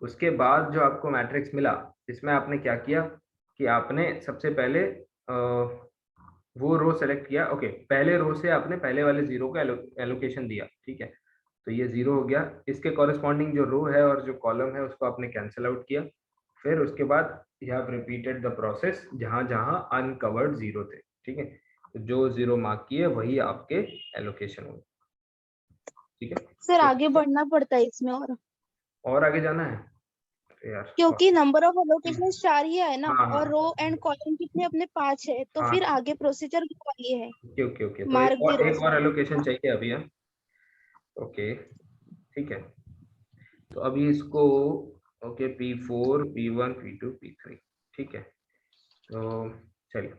उसके बाद जो आपको मैट्रिक्स मिला इसमें आपने क्या किया कि आपने सबसे पहले वो रो सेलेक्ट किया। ओके, पहले रो से आपने पहले वाले जीरो को एलोकेशन दिया, ठीक है, तो ये जीरो हो गया। इसके कॉरेस्पॉन्डिंग जो रो है और जो कॉलम है उसको आपने कैंसिल आउट किया। फिर उसके बाद you have repeated the process जहां जहां अनकवर्ड जीरो थे, ठीक है, तो जो जीरो मार्क किए वही आपके एलोकेशन हुए, ठीक है। सर आगे बढ़ना पड़ता है इसमें और आगे जाना है यार, क्योंकि नंबर ऑफ एलोकेशन 4 ही है ना, हाँ, हाँ, और रो एंड कॉलम कितने अपने 5 है, तो हाँ, फिर आगे प्रोसीजर ये है, ओके ओके ओके, तो मार्क द एक रोज। और एलोकेशन चाहिए अभी है, ओके, ठीक है। तो अभी इसको okay P4 P1 P2 P3, ठीक है, तो चलिए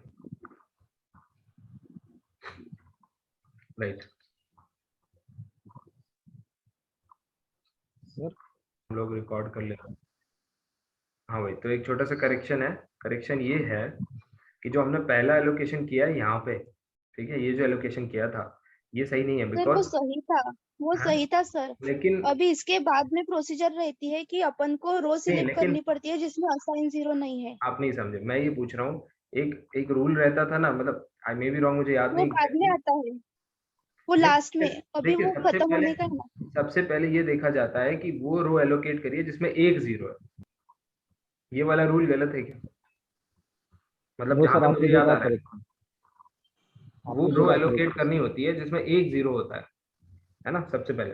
राइट, सर हम लोग रिकॉर्ड कर लेते हैं। हाँ भाई, तो एक छोटा सा करेक्शन है। करेक्शन ये है कि जो हमने पहला एलोकेशन किया है यहाँ पे, ठीक है, ये जो एलोकेशन किया था ये सही नहीं है सर वो बिकॉज, सही था, वो सही था सर। लेकिन अभी इसके बाद में प्रोसीजर रहती है कि अपन को रो नहीं, सिलेक्ट लेकिन करनी पड़ती है जिसमें असाइन जीरो नहीं है। आप नहीं समझे, मैं ये पूछ रहा हूँ, एक एक रूल रहता था ना, मतलब आई मे बी रॉन्ग, मुझे याद वो नहीं बाद में exactly, आता है, वो लास्ट में, नहीं, अभी देखिए वो खत्म होने का है ना। सबसे पहले ये देखा जाता है कि वो रो एलोकेट करिए जिसमें एक जीरो है। ये वाला रूल गलत है क्या? मतलब नो जहां सर, तक आपने मुझे जो याद आ कहा रहा है, करेक्ट, वो आपने जो रो कहा एलोकेट करेक्ट। करनी होती है जिसमें एक जीरो होता है ना, सबसे पहले।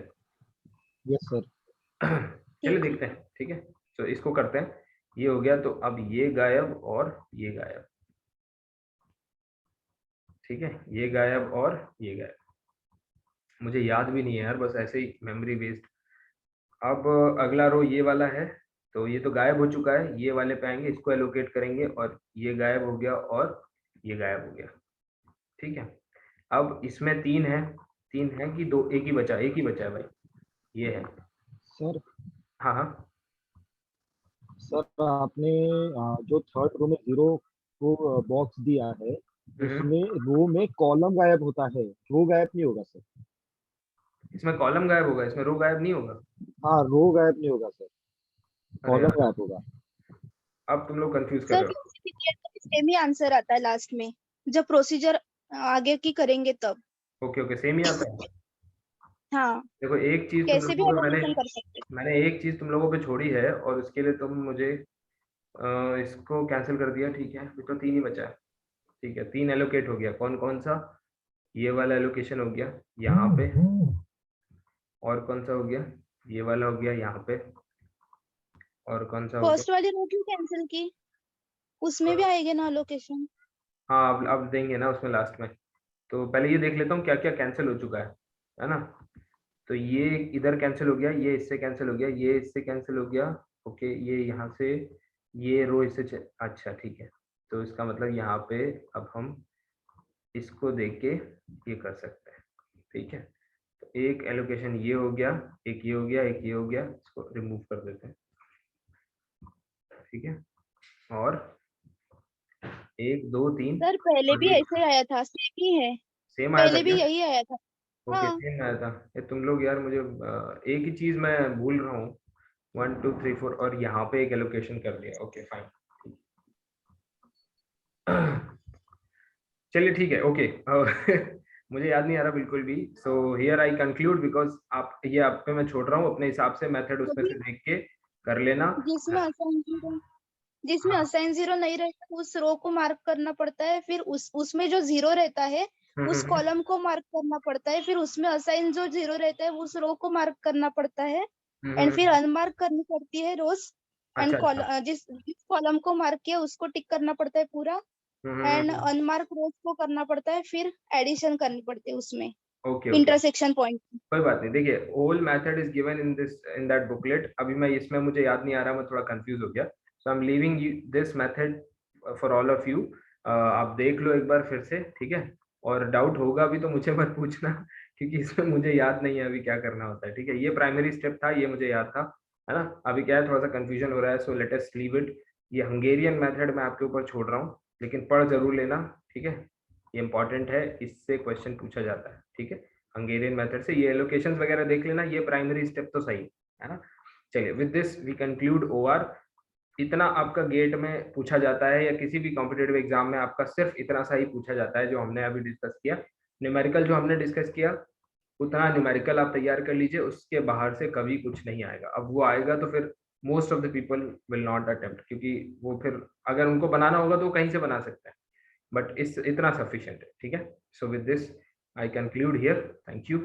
Yes sir. चलिए ठीक है। देखते हैं, ठीक है, तो इसको करते हैं। ये हो गया, तो अब ये गायब और ये गायब, ठीक है, ये गायब और ये गायब। मुझे याद भी नहीं है यार, बस ऐसे ही मेमोरी बेस्ड। अब अगला रो ये वाला है, तो ये तो गायब हो चुका है, ये वाले पे आएंगे, इसको एलोकेट करेंगे और ये गायब हो गया और ये गायब हो गया, ठीक है। अब इसमें तीन है कि दो, एक ही बचा, एक ही बचा है भाई, ये है। सर हाँ हाँ, सर आपने जो थर्ड रो में जीरो को बॉक्स दिया है, उसमें रो में कॉलम गायब होता है, रो गायब नहीं होगा सर। इसमें कॉलम गायब होगा, इसमें रो गायब नहीं होगा। हाँ, रो गायब नहीं होगा सर, अरे कॉलम यार, गायब होगा। अब तुम लोग कंफ्यूज कर सर रहे फिर हो। सेम ही आंसर आता है लास्ट में, जब प्रोसीजर आगे की करेंगे तब। ओके ओके, सेम ही आता है। हाँ, देखो एक चीज तुम कैसे भी लोगों पे एलोकेशन कर सकते मैंने एक चीज तुम लोगों पे छोड़ी है और उसके लिए तुम मुझे इसको कैंसिल कर दिया, ठीक है, अभी तो तीन ही बचा है, ठीक है, तीन एलोकेट हो गया। कौन कौन सा? ये वाला एलोकेशन हो गया यहाँ पे, और कौन सा हो गया? ये वाला हो गया यहाँ पे, और कौन सा हो गया? फर्स्ट वाली रो क्यों कैंसिल की, उसमें भी आएगी ना लोकेशन। हाँ, अब देंगे ना उसमें लास्ट में। तो पहले ये देख लेता हूँ क्या क्या कैंसिल हो चुका है ना। तो ये इधर कैंसिल हो गया, ये इससे कैंसिल हो गया, ये इससे कैंसिल हो गया, ओके, ये यहाँ से, ये रो इससे अच्छा ठीक है। तो इसका मतलब यहाँ पे अब हम इसको देख के ये कर सकते हैं, ठीक है। तो एक एलोकेशन ये हो गया, एक ये हो गया, एक ये हो गया, इसको रिमूव कर देते हैं, ठीक है। और एक दो तीन, सर पहले और भी ये ऐसे आया था, सेम ही है, सेम आया था पहले क्या? भी यही आया था। ओके, हाँ सेम आया था। ये तुम लोग यार मुझे एक ही चीज मैं भूल रहा हूँ, 1 2 3 4, और यहाँ पे एक एलोकेशन कर दिया, ओके फाइन। चलिए ठीक है, ओके। मुझे याद नहीं आ रहा बिल्कुल भी, so here I conclude, because आप ये आप पे मैं छोड़ रहा हूँ, अपने हिसाब से मेथड उसमें से क्योंकि देख के कर लेना। जिसमें हाँ, असाइन जीरो नहीं रहता उस रो को मार्क करना पड़ता है, फिर उसमें जो जीरो रहता है उस कॉलम को मार्क करना पड़ता है, फिर उसमें असाइन जो जीरो रहता है उस रो को मार्क करना पड़ता है, एंड फिर अनमार्क करनी पड़ती है रोज, एंड अच्छा अच्छा, जिस कॉलम को मार्क किया उसको टिक करना पड़ता है पूरा, एंड अनमार्क रोज को करना पड़ता है, फिर एडिशन करनी पड़ती है उसमें ओके ओके, इंटरसेक्शन पॉइंट। कोई बात नहीं। देखिए whole method is given in this, in that booklet. अभी मैं इसमें मुझे याद नहीं आ रहा, मैं थोड़ा कंफ्यूज हो गया, so I am leaving this method for all of you. आप देख लो एक बार फिर से, ठीक है, और डाउट होगा भी तो मुझे मत पूछना, क्योंकि इसमें मुझे याद नहीं है अभी क्या करना होता है। ठीक है, ये प्राइमरी स्टेप था, ये मुझे याद था, है ना। अभी क्या है, थोड़ा सा कंफ्यूजन हो रहा है, so let us leave it. ये हंगेरियन मेथड मैं आपके ऊपर छोड़ रहा हूँ, लेकिन पढ़ जरूर लेना, ठीक है। ये इंपॉर्टेंट है, इससे क्वेश्चन पूछा जाता है, ठीक है। हंगेरियन मेथड से ये एलोकेशंस वगैरह देख लेना, ये प्राइमरी स्टेप तो सही है ना। चलिए, with this we conclude OR. इतना आपका गेट में पूछा जाता है, या किसी भी कॉम्पिटेटिव एग्जाम में आपका सिर्फ इतना सा ही पूछा जाता है जो हमने अभी डिस्कस किया। न्यूमेरिकल जो हमने डिस्कस किया, उतना न्यूमेरिकल आप तैयार कर लीजिए, उसके बाहर से कभी कुछ नहीं आएगा। अब वो आएगा तो फिर most of the people will not attempt, क्योंकि वो फिर अगर उनको बनाना होगा तो वो कहीं से बना सकते हैं, बट इस इतना सफिशिएंट है, ठीक है। So with this I conclude here, thank you.